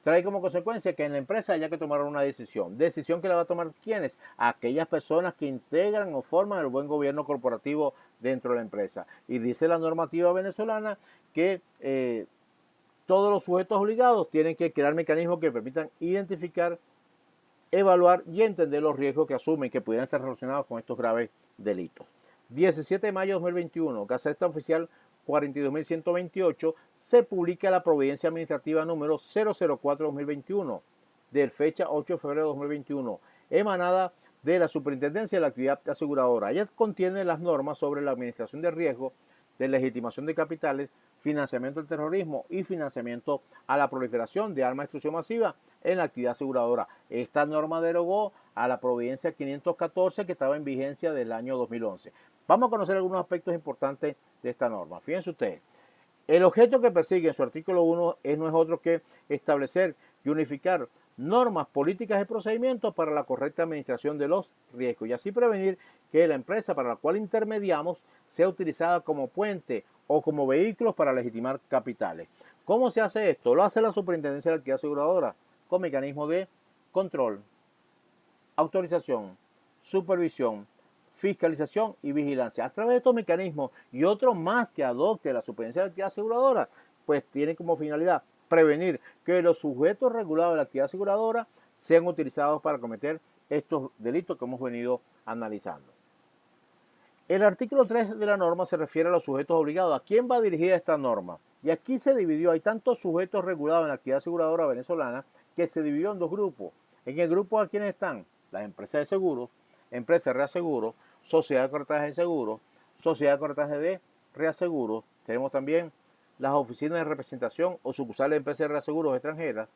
trae como consecuencia que en la empresa haya que tomar una decisión. ¿Decisión que la va a tomar quiénes? Aquellas personas que integran o forman el buen gobierno corporativo dentro de la empresa. Y dice la normativa venezolana que todos los sujetos obligados tienen que crear mecanismos que permitan identificar, evaluar y entender los riesgos que asumen que pudieran estar relacionados con estos graves delitos. 17 de mayo de 2021, Gaceta Oficial 42.128, se publica la Providencia Administrativa número 004-2021, de fecha 8 de febrero de 2021, emanada de la Superintendencia de la Actividad Aseguradora. Ella contiene las normas sobre la administración de riesgo, de legitimación de capitales, financiamiento del terrorismo y financiamiento a la proliferación de armas de destrucción masiva en la actividad aseguradora. Esta norma derogó a la Providencia 514 que estaba en vigencia del año 2011. Vamos a conocer algunos aspectos importantes de esta norma. Fíjense ustedes, el objeto que persigue en su artículo 1 no es otro que establecer y unificar normas, políticas y procedimientos para la correcta administración de los riesgos y así prevenir que la empresa para la cual intermediamos sea utilizada como puente o como vehículos para legitimar capitales. ¿Cómo se hace esto? Lo hace la Superintendencia de la Actividad Aseguradora con mecanismos de control, autorización, supervisión, fiscalización y vigilancia. A través de estos mecanismos y otros más que adopte la Superintendencia de la Actividad Aseguradora, pues tienen como finalidad prevenir que los sujetos regulados de la actividad aseguradora sean utilizados para cometer estos delitos que hemos venido analizando. El artículo 3 de la norma se refiere a los sujetos obligados. ¿A quién va dirigida esta norma? Y aquí se dividió, hay tantos sujetos regulados en la actividad aseguradora venezolana que se dividió en dos grupos. En el grupo, ¿a quiénes están? las empresas de seguros, empresas de reaseguros, sociedad de corretaje de seguros, sociedad de corretaje de reaseguros. Tenemos también las oficinas de representación o sucursales de empresas de reaseguros extranjeras.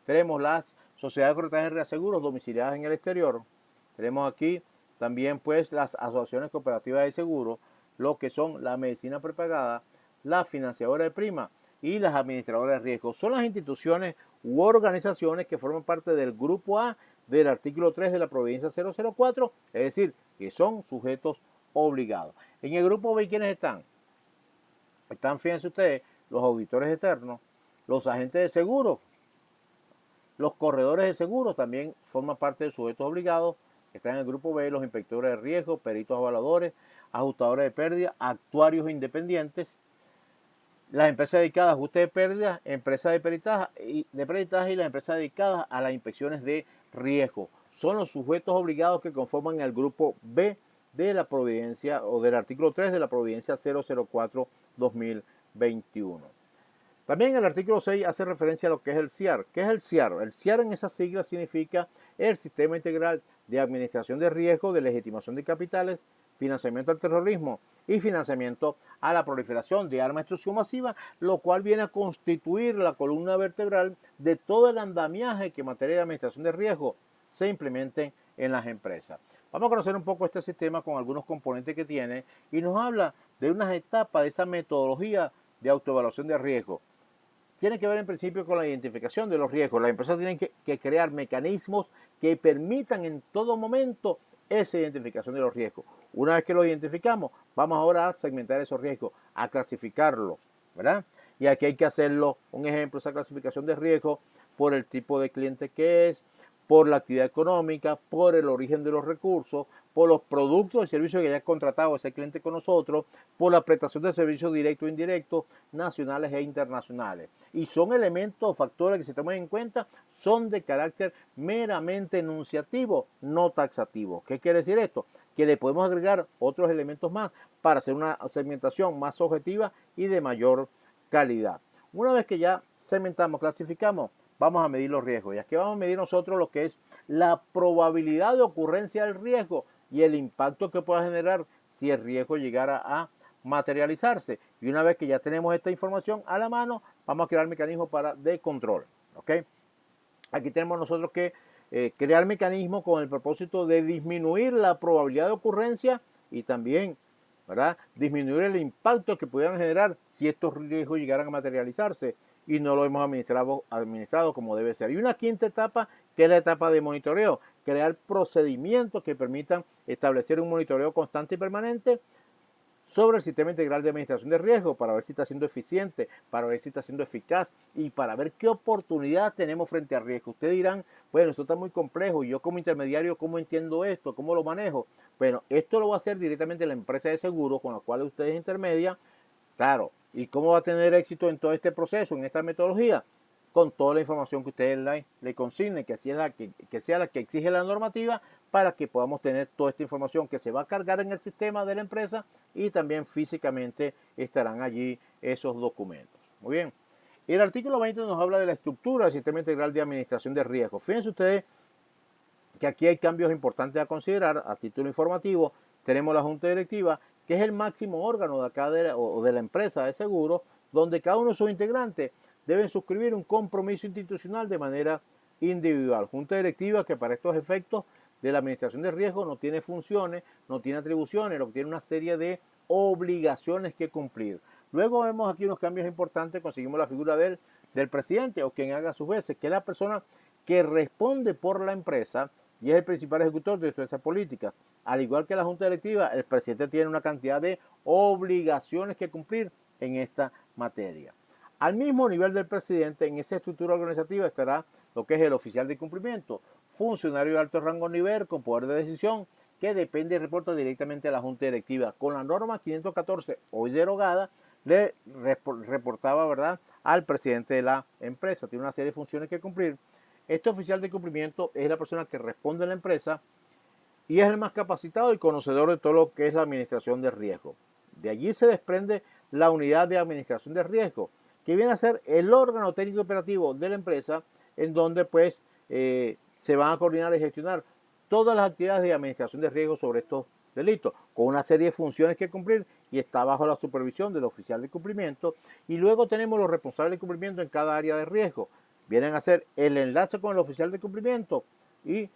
Tenemos las sociedades de corretaje de reaseguros domiciliadas en el exterior. Tenemos aquí también pues las asociaciones cooperativas de seguros, lo que son la medicina prepagada, la financiadora de prima y las administradoras de riesgo. Son las instituciones u organizaciones que forman parte del grupo A del artículo 3 de la Providencia 004, es decir, que son sujetos obligados. En el grupo B, ¿quiénes están? Están, fíjense ustedes, los auditores externos, los agentes de seguros, los corredores de seguros también forman parte de sujetos obligados. Están en el grupo B los inspectores de riesgo, peritos evaluadores, ajustadores de pérdida, actuarios independientes, las empresas dedicadas a ajuste de pérdida, empresas de peritaje y las empresas dedicadas a las inspecciones de riesgo. Son los sujetos obligados que conforman el grupo B de la Providencia o del artículo 3 de la Providencia 004-2021. También el artículo 6 hace referencia a lo que es el CIAR. ¿Qué es el CIAR? El CIAR en esa sigla significa el Sistema Integral de Administración de Riesgo, de Legitimación de Capitales, Financiamiento al Terrorismo y Financiamiento a la Proliferación de Armas de Destrucción Masiva, lo cual viene a constituir la columna vertebral de todo el andamiaje que en materia de administración de riesgo se implementen en las empresas. Vamos a conocer un poco este sistema con algunos componentes que tiene y nos habla de unas etapas de esa metodología de autoevaluación de riesgo. Tiene que ver en principio con la identificación de los riesgos. Las empresas tienen que crear mecanismos que permitan en todo momento esa identificación de los riesgos. Una vez que los identificamos, vamos ahora a segmentar esos riesgos, a clasificarlos, ¿verdad? Y aquí hay que hacerlo, un ejemplo, esa clasificación de riesgo por el tipo de cliente que es, por la actividad económica, por el origen de los recursos, por los productos y servicios que haya contratado ese cliente con nosotros, por la prestación de servicios directos e indirectos, nacionales e internacionales. Y son elementos o factores que se toman en cuenta, son de carácter meramente enunciativo, no taxativo. ¿Qué quiere decir esto? Que le podemos agregar otros elementos más para hacer una segmentación más objetiva y de mayor calidad. Una vez que ya segmentamos, clasificamos, vamos a medir los riesgos. Y aquí vamos a medir nosotros lo que es la probabilidad de ocurrencia del riesgo y el impacto que pueda generar si el riesgo llegara a materializarse. Y una vez que ya tenemos esta información a la mano, vamos a crear mecanismos de control. ¿Ok? Aquí tenemos nosotros que crear mecanismos con el propósito de disminuir la probabilidad de ocurrencia y también, ¿verdad?, disminuir el impacto que pudieran generar si estos riesgos llegaran a materializarse y no lo hemos administrado como debe ser. Y una quinta etapa, que es la etapa de monitoreo, crear procedimientos que permitan establecer un monitoreo constante y permanente sobre el sistema integral de administración de riesgo para ver si está siendo eficiente, para ver si está siendo eficaz y para ver qué oportunidad tenemos frente al riesgo. Ustedes dirán, bueno, esto está muy complejo y yo como intermediario, ¿cómo entiendo esto? ¿Cómo lo manejo? Bueno, esto lo va a hacer directamente la empresa de seguros con la cual ustedes intermedian. Claro, ¿y cómo va a tener éxito en todo este proceso, en esta metodología? Con toda la información que ustedes le consignen, que sea la que exige la normativa, para que podamos tener toda esta información que se va a cargar en el sistema de la empresa y también físicamente estarán allí esos documentos. Muy bien. Y el artículo 20 nos habla de la estructura del sistema integral de administración de riesgos. Fíjense ustedes que aquí hay cambios importantes a considerar. A título informativo, tenemos la junta directiva, que es el máximo órgano de acá de la empresa de seguros, donde cada uno de sus integrantes deben suscribir un compromiso institucional de manera individual. Junta directiva que para estos efectos de la administración de riesgo no tiene funciones, no tiene atribuciones, lo que tiene una serie de obligaciones que cumplir. Luego vemos aquí unos cambios importantes, conseguimos la figura del presidente o quien haga sus veces, que es la persona que responde por la empresa y es el principal ejecutor de todas esas políticas. Al igual que la junta directiva, el presidente tiene una cantidad de obligaciones que cumplir en esta materia. Al mismo nivel del presidente, en esa estructura organizativa estará lo que es el oficial de cumplimiento, funcionario de alto rango nivel con poder de decisión que depende y reporta directamente a la junta directiva. Con la norma 514, hoy derogada, le reportaba, ¿verdad?, al presidente de la empresa. Tiene una serie de funciones que cumplir. Este oficial de cumplimiento es la persona que responde a la empresa y es el más capacitado y conocedor de todo lo que es la administración de riesgo. De allí se desprende la unidad de administración de riesgo, que viene a ser el órgano técnico operativo de la empresa, en donde pues se van a coordinar y gestionar todas las actividades de administración de riesgo sobre estos delitos, con una serie de funciones que cumplir y está bajo la supervisión del oficial de cumplimiento. Y luego tenemos los responsables de cumplimiento en cada área de riesgo. Vienen a hacer el enlace con el oficial de cumplimiento y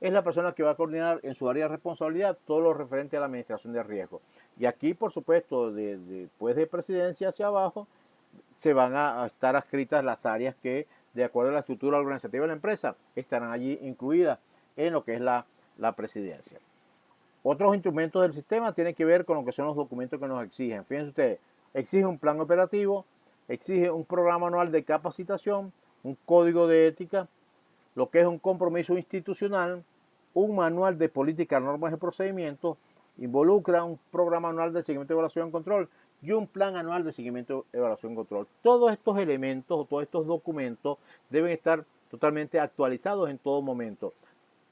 es la persona que va a coordinar en su área de responsabilidad todo lo referente a la administración de riesgo. Y aquí, por supuesto, después de presidencia hacia abajo, se van a estar adscritas las áreas que, de acuerdo a la estructura organizativa de la empresa, estarán allí incluidas en lo que es la presidencia. Otros instrumentos del sistema tienen que ver con lo que son los documentos que nos exigen. Fíjense ustedes, exige un plan operativo, exige un programa anual de capacitación, un código de ética, lo que es un compromiso institucional, un manual de política, normas y procedimientos, involucra un programa anual de seguimiento, evaluación y control y un plan anual de seguimiento, evaluación y control. Todos estos elementos o todos estos documentos deben estar totalmente actualizados en todo momento.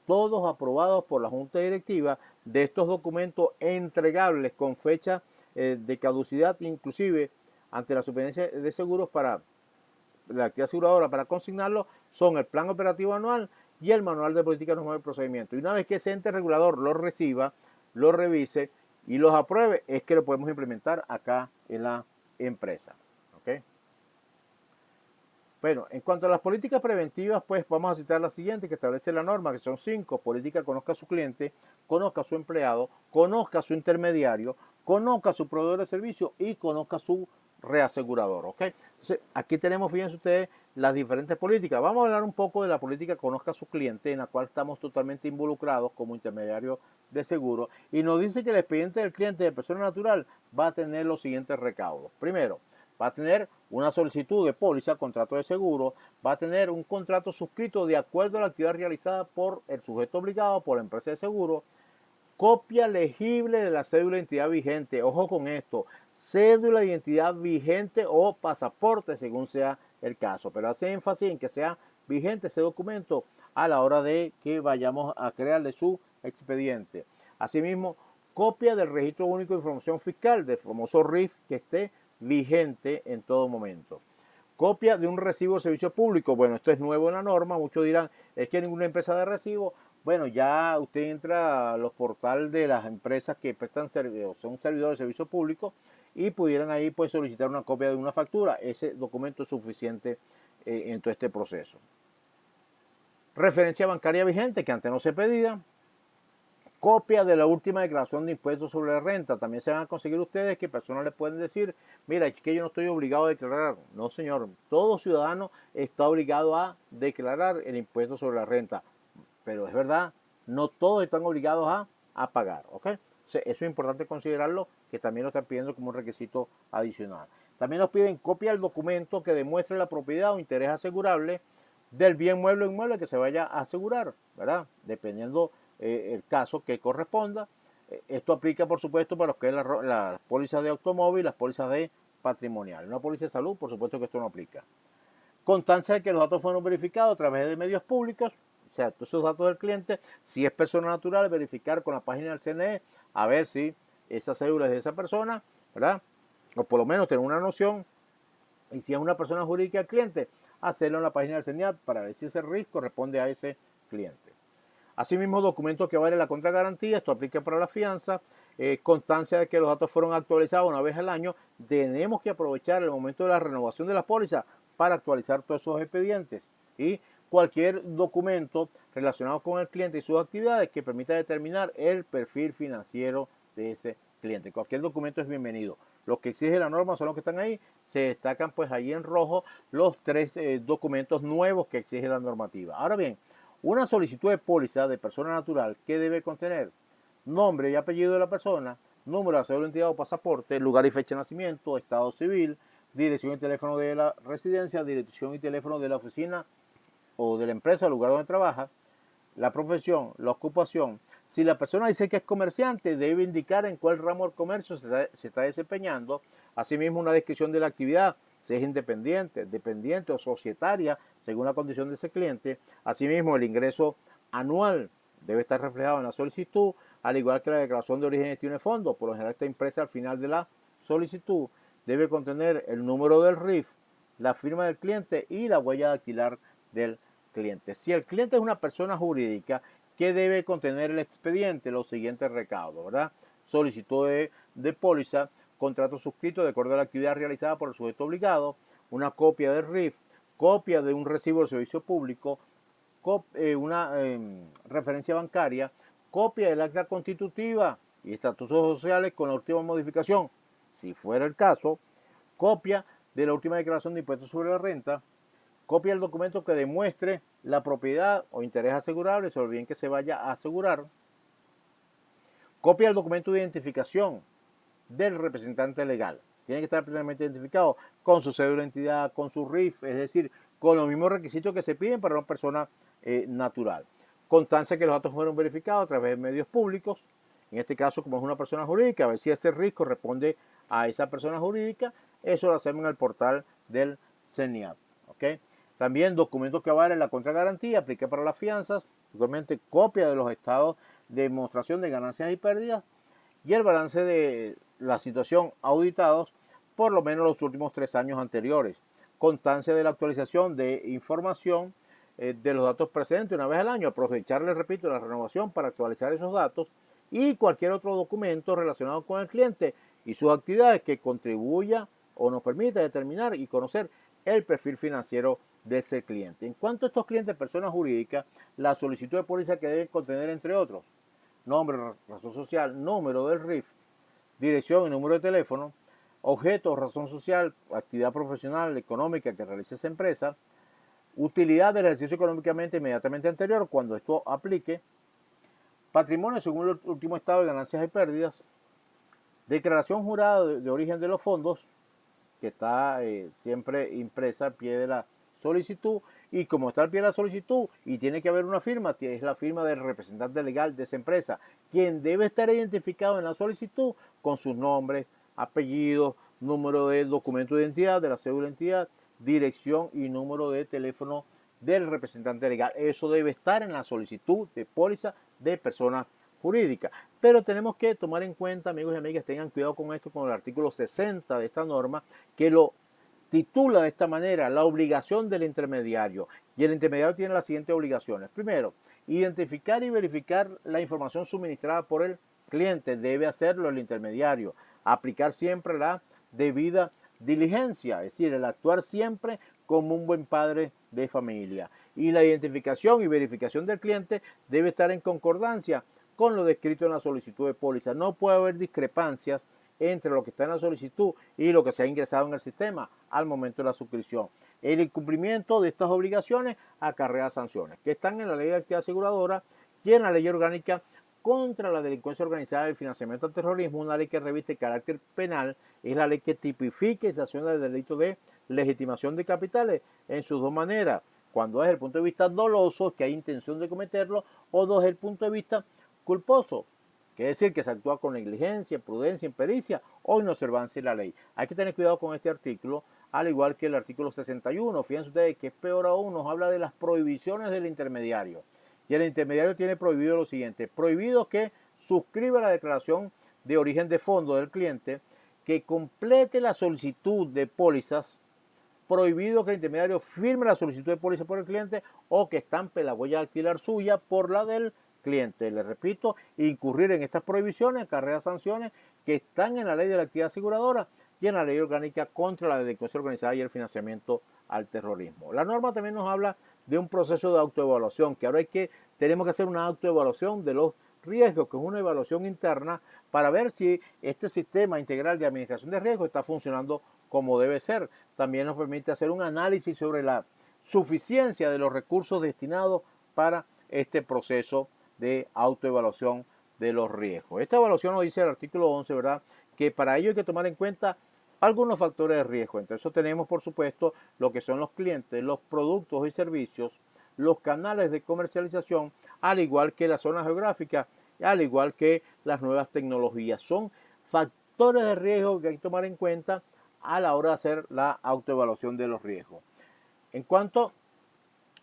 Todos aprobados por la Junta Directiva. De estos documentos entregables con fecha de caducidad, inclusive ante la Superintendencia de Seguros para la actividad aseguradora para consignarlo, son el plan operativo anual y el manual de política, normas y procedimientos. Y una vez que ese ente regulador lo reciba, lo revise y los apruebe, es que lo podemos implementar acá en la empresa. ¿Okay? Bueno, en cuanto a las políticas preventivas, pues vamos a citar la siguiente que establece la norma, que son 5. Política: conozca a su cliente, conozca a su empleado, conozca a su intermediario, conozca a su proveedor de servicio y conozca a su reasegurador. ¿Ok? Entonces, aquí tenemos, fíjense ustedes, las diferentes políticas. Vamos a hablar un poco de la política conozca a su cliente, en la cual estamos totalmente involucrados como intermediario de seguro. Y nos dice que el expediente del cliente de persona natural va a tener los siguientes recaudos. Primero, va a tener una solicitud de póliza, contrato de seguro, va a tener un contrato suscrito de acuerdo a la actividad realizada por el sujeto obligado, por la empresa de seguro, copia legible de la cédula de identidad vigente. Ojo con esto, cédula de identidad vigente o pasaporte según sea el caso, pero hace énfasis en que sea vigente ese documento a la hora de que vayamos a crearle su expediente. Asimismo, copia del registro único de información fiscal, del famoso RIF, que esté vigente en todo momento. Copia de un recibo de servicio público. Bueno, esto es nuevo en la norma. Muchos dirán, es que ninguna empresa de recibo. Bueno, ya usted entra a los portales de las empresas que prestan servicios, son servidores de servicio público y pudieran ahí pues solicitar una copia de una factura. Ese documento es suficiente en todo este proceso. Referencia bancaria vigente, que antes no se pedía. Copia de la última declaración de impuestos sobre la renta. También se van a conseguir ustedes que personas les pueden decir, mira, es que yo no estoy obligado a declarar. No, señor, todo ciudadano está obligado a declarar el impuesto sobre la renta. Pero es verdad, no todos están obligados a pagar, ¿ok? Eso es importante considerarlo, que también lo están pidiendo como un requisito adicional. También nos piden copia del documento que demuestre la propiedad o interés asegurable del bien mueble o inmueble que se vaya a asegurar, ¿verdad? Dependiendo el caso que corresponda. Esto aplica, por supuesto, para lo que es la póliza de automóvil, las pólizas de patrimonial. Una póliza de salud, por supuesto que esto no aplica. Constancia de que los datos fueron verificados a través de medios públicos, o sea, todos esos datos del cliente. Si es persona natural, verificar con la página del CNE a ver si esa cédula es de esa persona, ¿verdad? O por lo menos tener una noción. Y si es una persona jurídica el cliente, hacerlo en la página del CENIAT para ver si ese RIF corresponde a ese cliente. Asimismo, documentos que valen la contragarantía, esto aplica para la fianza, constancia de que los datos fueron actualizados una vez al año. Tenemos que aprovechar el momento de la renovación de la póliza para actualizar todos esos expedientes y cualquier documento relacionado con el cliente y sus actividades que permita determinar el perfil financiero de ese cliente. Cualquier documento es bienvenido. Los que exige la norma son los que están ahí. Se destacan pues ahí en rojo los 3 documentos nuevos que exige la normativa. Ahora bien, una solicitud de póliza de persona natural, ¿qué debe contener? Nombre y apellido de la persona, número de cédula de identidad o pasaporte, lugar y fecha de nacimiento, estado civil, dirección y teléfono de la residencia, dirección y teléfono de la oficina o de la empresa o lugar donde trabaja, la profesión, la ocupación. Si la persona dice que es comerciante, debe indicar en cuál ramo del comercio se está desempeñando. Asimismo, una descripción de la actividad, si es independiente, dependiente o societaria, según la condición de ese cliente. Asimismo, el ingreso anual debe estar reflejado en la solicitud, al igual que la declaración de origen y destino de fondos. Por lo general está impresa al final de la solicitud. Debe contener el número del RIF, la firma del cliente y la huella dactilar del cliente. Si el cliente es una persona jurídica, ¿Qué debe contener el expediente? Los siguientes recaudos, ¿verdad? Solicitud de póliza, contrato suscrito de acuerdo a la actividad realizada por el sujeto obligado, una copia del RIF, copia de un recibo de servicio público, una referencia bancaria, copia del acta constitutiva y estatutos sociales con la última modificación, si fuera el caso, copia de la última declaración de impuestos sobre la renta, copia del documento que demuestre la propiedad o interés asegurable sobre el bien que se vaya a asegurar, copia del documento de identificación del representante legal. Tiene que estar plenamente identificado con su cédula de identidad, con su RIF, es decir, con los mismos requisitos que se piden para una persona natural. Constancia que los datos fueron verificados a través de medios públicos, en este caso como es una persona jurídica, a ver si este RIF corresponde a esa persona jurídica, eso lo hacemos en el portal del CENIAT. ¿Okay? También documentos que avalen la contragarantía, aplica para las fianzas, igualmente copia de los estados de demostración de ganancias y pérdidas y el balance de la situación auditados por lo menos los últimos 3 años anteriores. Constancia de la actualización de información de los datos presentes una vez al año, aprovechar, les repito, la renovación para actualizar esos datos y cualquier otro documento relacionado con el cliente y sus actividades que contribuya o nos permita determinar y conocer el perfil financiero de ese cliente. En cuanto a estos clientes, personas jurídicas, la solicitud de póliza que deben contener, entre otros, nombre, razón social, número del RIF, dirección y número de teléfono, objeto, razón social, actividad profesional, económica que realice esa empresa, utilidad del ejercicio económicamente inmediatamente anterior cuando esto aplique, patrimonio según el último estado de ganancias y pérdidas, declaración jurada de origen de los fondos, que está siempre impresa al pie de la solicitud, y como está al pie de la solicitud y tiene que haber una firma, que es la firma del representante legal de esa empresa, quien debe estar identificado en la solicitud con sus nombres, apellidos, número de documento de identidad, de la cédula de identidad, dirección y número de teléfono del representante legal. Eso debe estar en la solicitud de póliza de persona jurídica. Pero tenemos que tomar en cuenta, amigos y amigas, tengan cuidado con esto, con el artículo 60 de esta norma, que lo titula de esta manera: la obligación del intermediario. Y el intermediario tiene las siguientes obligaciones. Primero, identificar y verificar la información suministrada por el cliente. Debe hacerlo el intermediario. Aplicar siempre la debida diligencia, es decir, el actuar siempre como un buen padre de familia. Y la identificación y verificación del cliente debe estar en concordancia con lo descrito en la solicitud de póliza. No puede haber discrepancias entre lo que está en la solicitud y lo que se ha ingresado en el sistema al momento de la suscripción. El incumplimiento de estas obligaciones acarrea sanciones que están en la ley de actividad aseguradora y en la ley orgánica contra la delincuencia organizada y el financiamiento al terrorismo, una ley que reviste carácter penal, es la ley que tipifica y sanciona el delito de legitimación de capitales en sus dos maneras, cuando es desde el punto de vista doloso, que hay intención de cometerlo, o desde el punto de vista culposo, que es decir, que se actúa con negligencia, prudencia, impericia o inobservancia de la ley. Hay que tener cuidado con este artículo, al igual que el artículo 61. Fíjense ustedes que es peor aún, nos habla de las prohibiciones del intermediario. Y el intermediario tiene prohibido lo siguiente: prohibido que suscriba la declaración de origen de fondo del cliente, que complete la solicitud de pólizas, prohibido que el intermediario firme la solicitud de póliza por el cliente o que estampe la huella dactilar suya por la del cliente. Les repito, incurrir en estas prohibiciones acarrea sanciones que están en la ley de la actividad aseguradora y en la ley orgánica contra la delincuencia organizada y el financiamiento al terrorismo. La norma también nos habla de un proceso de autoevaluación, que ahora tenemos que hacer una autoevaluación de los riesgos, que es una evaluación interna para ver si este sistema integral de administración de riesgos está funcionando como debe ser. También nos permite hacer un análisis sobre la suficiencia de los recursos destinados para este proceso de autoevaluación de los riesgos. Esta evaluación nos dice el artículo 11, ¿verdad?, que para ello hay que tomar en cuenta algunos factores de riesgo. Entre eso tenemos, por supuesto, lo que son los clientes, los productos y servicios, los canales de comercialización, al igual que la zona geográfica, al igual que las nuevas tecnologías. Son factores de riesgo que hay que tomar en cuenta a la hora de hacer la autoevaluación de los riesgos. En cuanto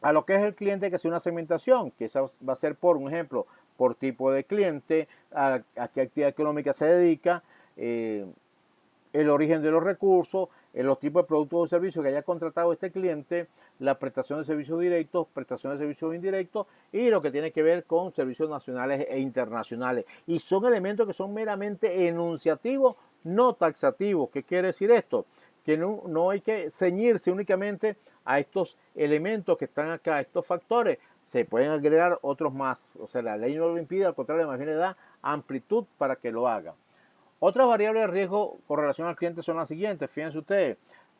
a lo que es el cliente, hay que hacer una segmentación, que esa va a ser, por un ejemplo, por tipo de cliente, a qué actividad económica se dedica, el origen de los recursos, los tipos de productos o servicios que haya contratado este cliente, la prestación de servicios directos, prestación de servicios indirectos y lo que tiene que ver con servicios nacionales e internacionales. Y son elementos que son meramente enunciativos, no taxativos. ¿Qué quiere decir esto? Que no hay que ceñirse únicamente a estos elementos que están acá, estos factores. Se pueden agregar otros más. O sea, la ley no lo impide, al contrario, más bien le da amplitud para que lo haga. Otras variables de riesgo con relación al cliente son las siguientes. Fíjense ustedes,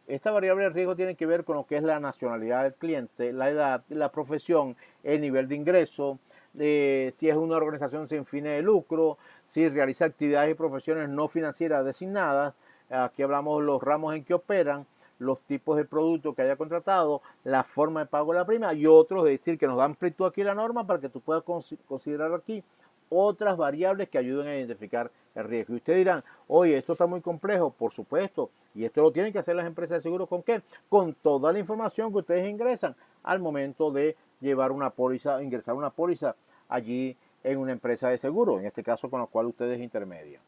esta variable de riesgo tiene que ver con lo que es la nacionalidad del cliente, la edad, la profesión, el nivel de ingreso, si es una organización sin fines de lucro, si realiza actividades y profesiones no financieras designadas. Aquí hablamos de los ramos en que operan, los tipos de productos que haya contratado, la forma de pago de la prima y otros, es decir, que nos da amplitud aquí la norma para que tú puedas considerar aquí otras variables que ayuden a identificar el riesgo. Y ustedes dirán, oye, esto está muy complejo, por supuesto, y esto lo tienen que hacer las empresas de seguros, ¿con qué? Con toda la información que ustedes ingresan al momento de llevar una póliza, ingresar una póliza allí en una empresa de seguro, en este caso con la cual ustedes intermedian.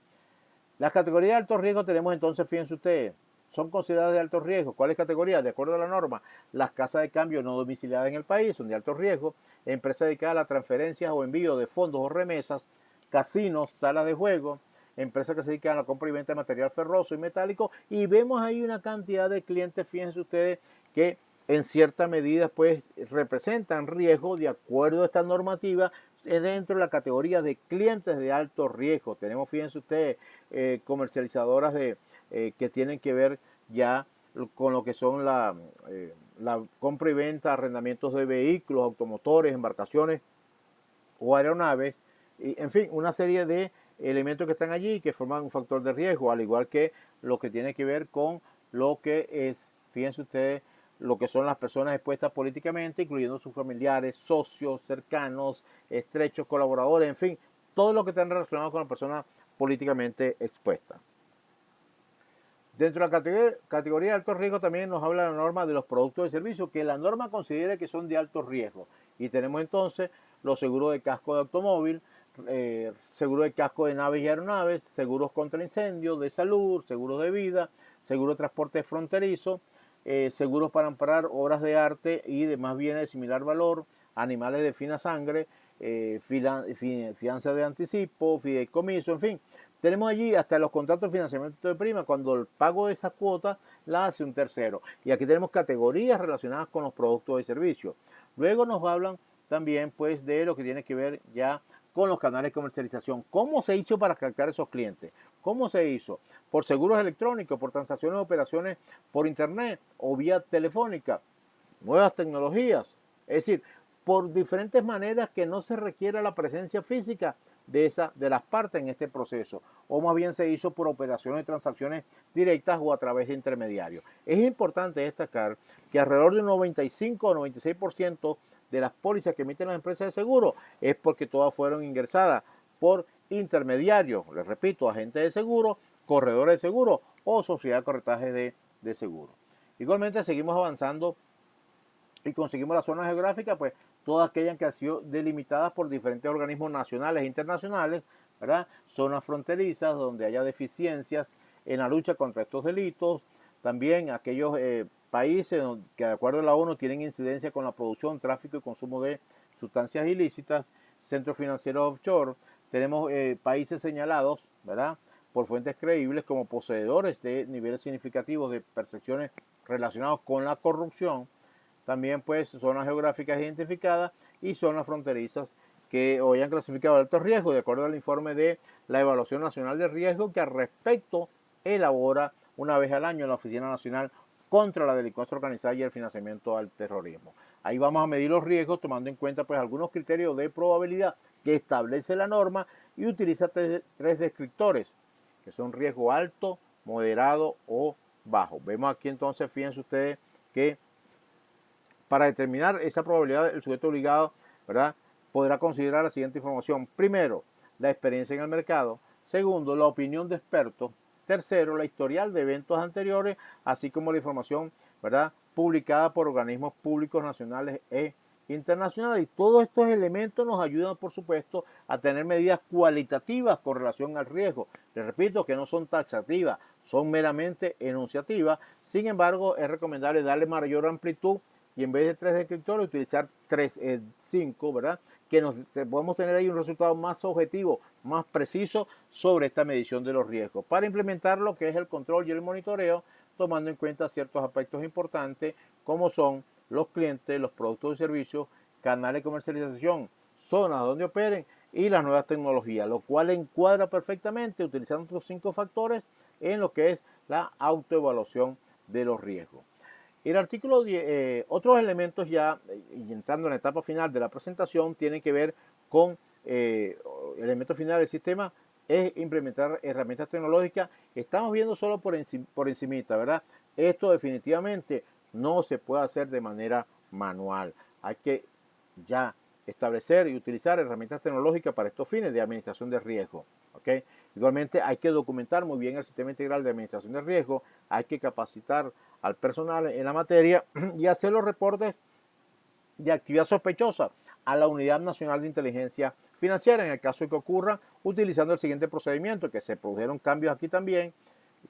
Las categorías de alto riesgo tenemos entonces, fíjense ustedes, son consideradas de alto riesgo. ¿Cuáles categorías? De acuerdo a la norma, las casas de cambio no domiciliadas en el país son de alto riesgo, empresas dedicadas a las transferencias o envío de fondos o remesas, casinos, salas de juego, empresas que se dedican a la compra y venta de material ferroso y metálico, y vemos ahí una cantidad de clientes, fíjense ustedes, que en cierta medida pues representan riesgo de acuerdo a esta normativa dentro de la categoría de clientes de alto riesgo. Tenemos, fíjense ustedes, comercializadoras que tienen que ver ya con lo que son la compra y venta, arrendamientos de vehículos, automotores, embarcaciones o aeronaves, y, en fin, una serie de elementos que están allí que forman un factor de riesgo, al igual que lo que tiene que ver con lo que es, fíjense ustedes, lo que son las personas expuestas políticamente, incluyendo sus familiares, socios, cercanos, estrechos, colaboradores, en fin, todo lo que está relacionado con la persona políticamente expuesta. Dentro de la categoría de alto riesgo también nos habla la norma de los productos de servicio que la norma considera que son de alto riesgo. Y tenemos entonces los seguros de casco de automóvil, seguro de casco de naves y aeronaves, seguros contra incendios, de salud, seguros de vida, seguro de transporte fronterizo, seguros para amparar obras de arte y demás bienes de similar valor, animales de fina sangre, fianza de anticipo, fideicomiso, en fin. Tenemos allí hasta los contratos de financiamiento de prima, cuando el pago de esa cuota la hace un tercero. Y aquí tenemos categorías relacionadas con los productos y servicios. Luego nos hablan también pues de lo que tiene que ver ya con los canales de comercialización. ¿Cómo se hizo para captar esos clientes? ¿Cómo se hizo? ¿Por seguros electrónicos, por transacciones de operaciones por internet o vía telefónica? Nuevas tecnologías. Es decir, por diferentes maneras que no se requiera la presencia física de las partes en este proceso, o más bien se hizo por operaciones y transacciones directas o a través de intermediarios. Es importante destacar que alrededor de un 95 o 96% de las pólizas que emiten las empresas de seguro es porque todas fueron ingresadas por intermediarios, les repito, agentes de seguro, corredores de seguro o sociedad de corretaje de seguro. Igualmente seguimos avanzando y conseguimos las zonas geográficas, pues todas aquellas que han sido delimitadas por diferentes organismos nacionales e internacionales, ¿verdad? Zonas fronterizas donde haya deficiencias en la lucha contra estos delitos, también aquellos países que de acuerdo a la ONU tienen incidencia con la producción, tráfico y consumo de sustancias ilícitas, centros financieros offshore, tenemos países señalados, ¿verdad?, por fuentes creíbles como poseedores de niveles significativos de percepciones relacionados con la corrupción. También pues zonas geográficas identificadas y zonas fronterizas que hoy han clasificado de alto riesgo de acuerdo al informe de la Evaluación Nacional de Riesgo que al respecto elabora una vez al año la Oficina Nacional contra la Delincuencia Organizada y el Financiamiento al Terrorismo. Ahí vamos a medir los riesgos tomando en cuenta pues algunos criterios de probabilidad que establece la norma y utiliza tres descriptores que son riesgo alto, moderado o bajo. Vemos aquí entonces, fíjense ustedes que para determinar esa probabilidad, el sujeto obligado, ¿verdad?, podrá considerar la siguiente información. Primero, la experiencia en el mercado. Segundo, la opinión de expertos. Tercero, la historial de eventos anteriores, así como la información, ¿verdad?, publicada por organismos públicos nacionales e internacionales. Y todos estos elementos nos ayudan, por supuesto, a tener medidas cualitativas con relación al riesgo. Les repito que no son taxativas, son meramente enunciativas. Sin embargo, es recomendable darle mayor amplitud y en vez de 3 descriptores utilizar 5, ¿verdad? Que podemos tener ahí un resultado más objetivo, más preciso sobre esta medición de los riesgos para implementar lo que es el control y el monitoreo, tomando en cuenta ciertos aspectos importantes como son los clientes, los productos y servicios, canales de comercialización, zonas donde operen y las nuevas tecnologías, lo cual encuadra perfectamente utilizando estos 5 factores en lo que es la autoevaluación de los riesgos. El artículo 10, otros elementos ya, y entrando en la etapa final de la presentación, tienen que ver con elementos finales del sistema, es implementar herramientas tecnológicas. Estamos viendo solo por encimita, ¿verdad? Esto definitivamente no se puede hacer de manera manual. Hay que ya establecer y utilizar herramientas tecnológicas para estos fines de administración de riesgo. ¿Okay? Igualmente hay que documentar muy bien el sistema integral de administración de riesgo, hay que capacitar al personal en la materia y hacer los reportes de actividad sospechosa a la Unidad Nacional de Inteligencia Financiera en el caso de que ocurra, utilizando el siguiente procedimiento, que se produjeron cambios aquí también.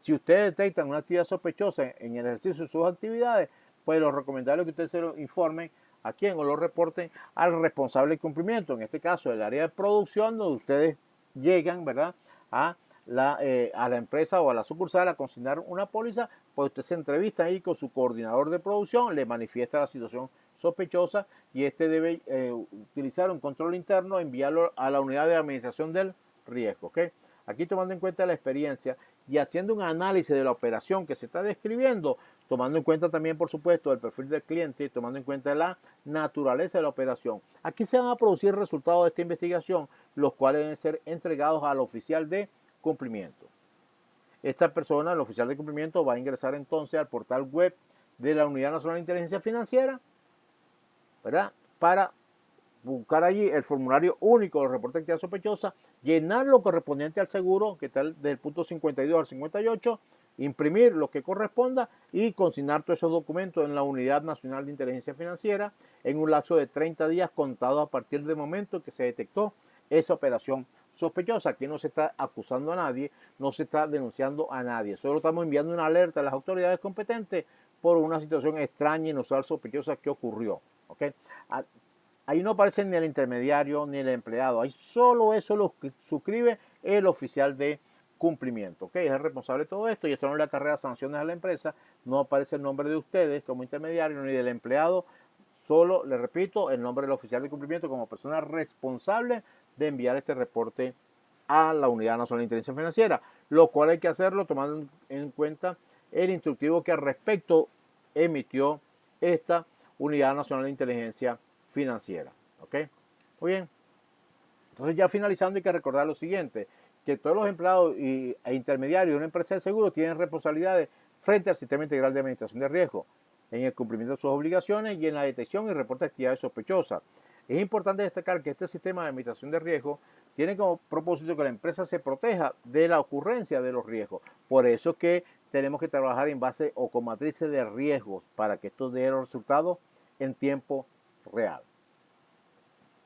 Si ustedes detectan una actividad sospechosa en el ejercicio de sus actividades, pues lo recomendable es que ustedes se lo informen a quien o lo reporten al responsable de cumplimiento, en este caso el área de producción, donde ustedes llegan, ¿verdad?, a la empresa o a la sucursal a consignar una póliza, pues usted se entrevista ahí con su coordinador de producción, le manifiesta la situación sospechosa y este debe utilizar un control interno, enviarlo a la unidad de administración del riesgo. ¿Okay? Aquí tomando en cuenta la experiencia y haciendo un análisis de la operación que se está describiendo, tomando en cuenta también, por supuesto, el perfil del cliente y tomando en cuenta la naturaleza de la operación. Aquí se van a producir resultados de esta investigación, los cuales deben ser entregados al oficial de cumplimiento. Esta persona, el oficial de cumplimiento, va a ingresar entonces al portal web de la Unidad Nacional de Inteligencia Financiera, ¿verdad?, para buscar allí el formulario único del reporte de actividad sospechosa, llenar lo correspondiente al seguro, que está del punto 52 al 58, imprimir lo que corresponda y consignar todos esos documentos en la Unidad Nacional de Inteligencia Financiera en un lapso de 30 días contados a partir del momento que se detectó esa operación sospechosa. Aquí no se está acusando a nadie, no se está denunciando a nadie, solo estamos enviando una alerta a las autoridades competentes por una situación extraña, inusual, sospechosa que ocurrió. ¿Okay? Ahí no aparece ni el intermediario ni el empleado. Ahí solo eso lo suscribe el oficial de cumplimiento. ¿Okay? Es el responsable de todo esto y esto no le acarrea sanciones a la empresa. No aparece el nombre de ustedes como intermediario ni del empleado. Solo, le repito, el nombre del oficial de cumplimiento como persona responsable de enviar este reporte a la Unidad Nacional de Inteligencia Financiera. Lo cual hay que hacerlo tomando en cuenta el instructivo que al respecto emitió esta Unidad Nacional de Inteligencia Financiera. ¿Ok? Muy bien. Entonces ya finalizando hay que recordar lo siguiente, que todos los empleados e intermediarios de una empresa de seguro tienen responsabilidades frente al Sistema Integral de Administración de Riesgo, en el cumplimiento de sus obligaciones y en la detección y reporte de actividades sospechosas. Es importante destacar que este sistema de administración de riesgo tiene como propósito que la empresa se proteja de la ocurrencia de los riesgos. Por eso que tenemos que trabajar en base o con matrices de riesgos para que esto dé los resultados en tiempo real.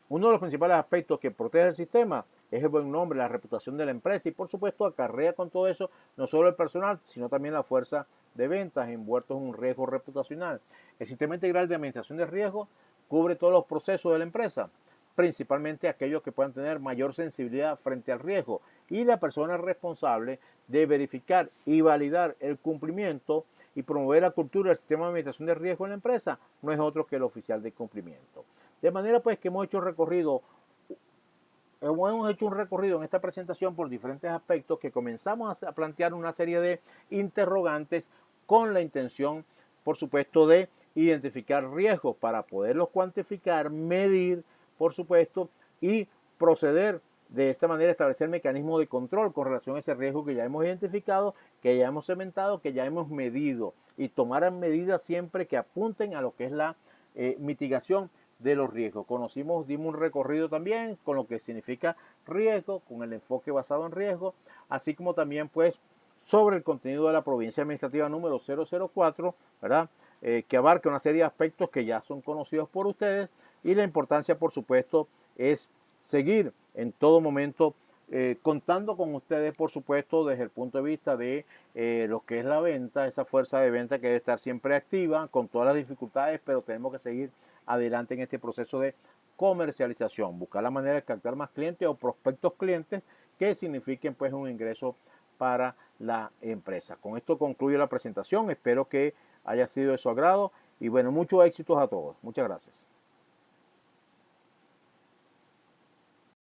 Uno de los principales aspectos que protege el sistema es el buen nombre, la reputación de la empresa y por supuesto acarrea con todo eso no solo el personal, sino también la fuerza de ventas envueltos en un riesgo reputacional. El sistema integral de administración de riesgo cubre todos los procesos de la empresa, principalmente aquellos que puedan tener mayor sensibilidad frente al riesgo y la persona responsable de verificar y validar el cumplimiento y promover la cultura del sistema de administración de riesgo en la empresa no es otro que el oficial de cumplimiento. De manera pues que hemos hecho un recorrido en esta presentación por diferentes aspectos que comenzamos a plantear una serie de interrogantes con la intención, por supuesto, de identificar riesgos para poderlos cuantificar, medir, por supuesto, y proceder de esta manera a establecer mecanismos de control con relación a ese riesgo que ya hemos identificado, que ya hemos cementado, que ya hemos medido y tomar medidas siempre que apunten a lo que es la mitigación de los riesgos. Dimos un recorrido también con lo que significa riesgo, con el enfoque basado en riesgo, así como también pues sobre el contenido de la provincia administrativa número 004, ¿verdad? Que abarca una serie de aspectos que ya son conocidos por ustedes y la importancia, por supuesto, es seguir en todo momento contando con ustedes, por supuesto, desde el punto de vista de lo que es la venta, esa fuerza de venta que debe estar siempre activa, con todas las dificultades, pero tenemos que seguir adelante en este proceso de comercialización, buscar la manera de captar más clientes o prospectos clientes que signifiquen pues un ingreso para la empresa. Con esto concluyo la presentación, espero que haya sido de su agrado y bueno, muchos éxitos a todos. Muchas gracias.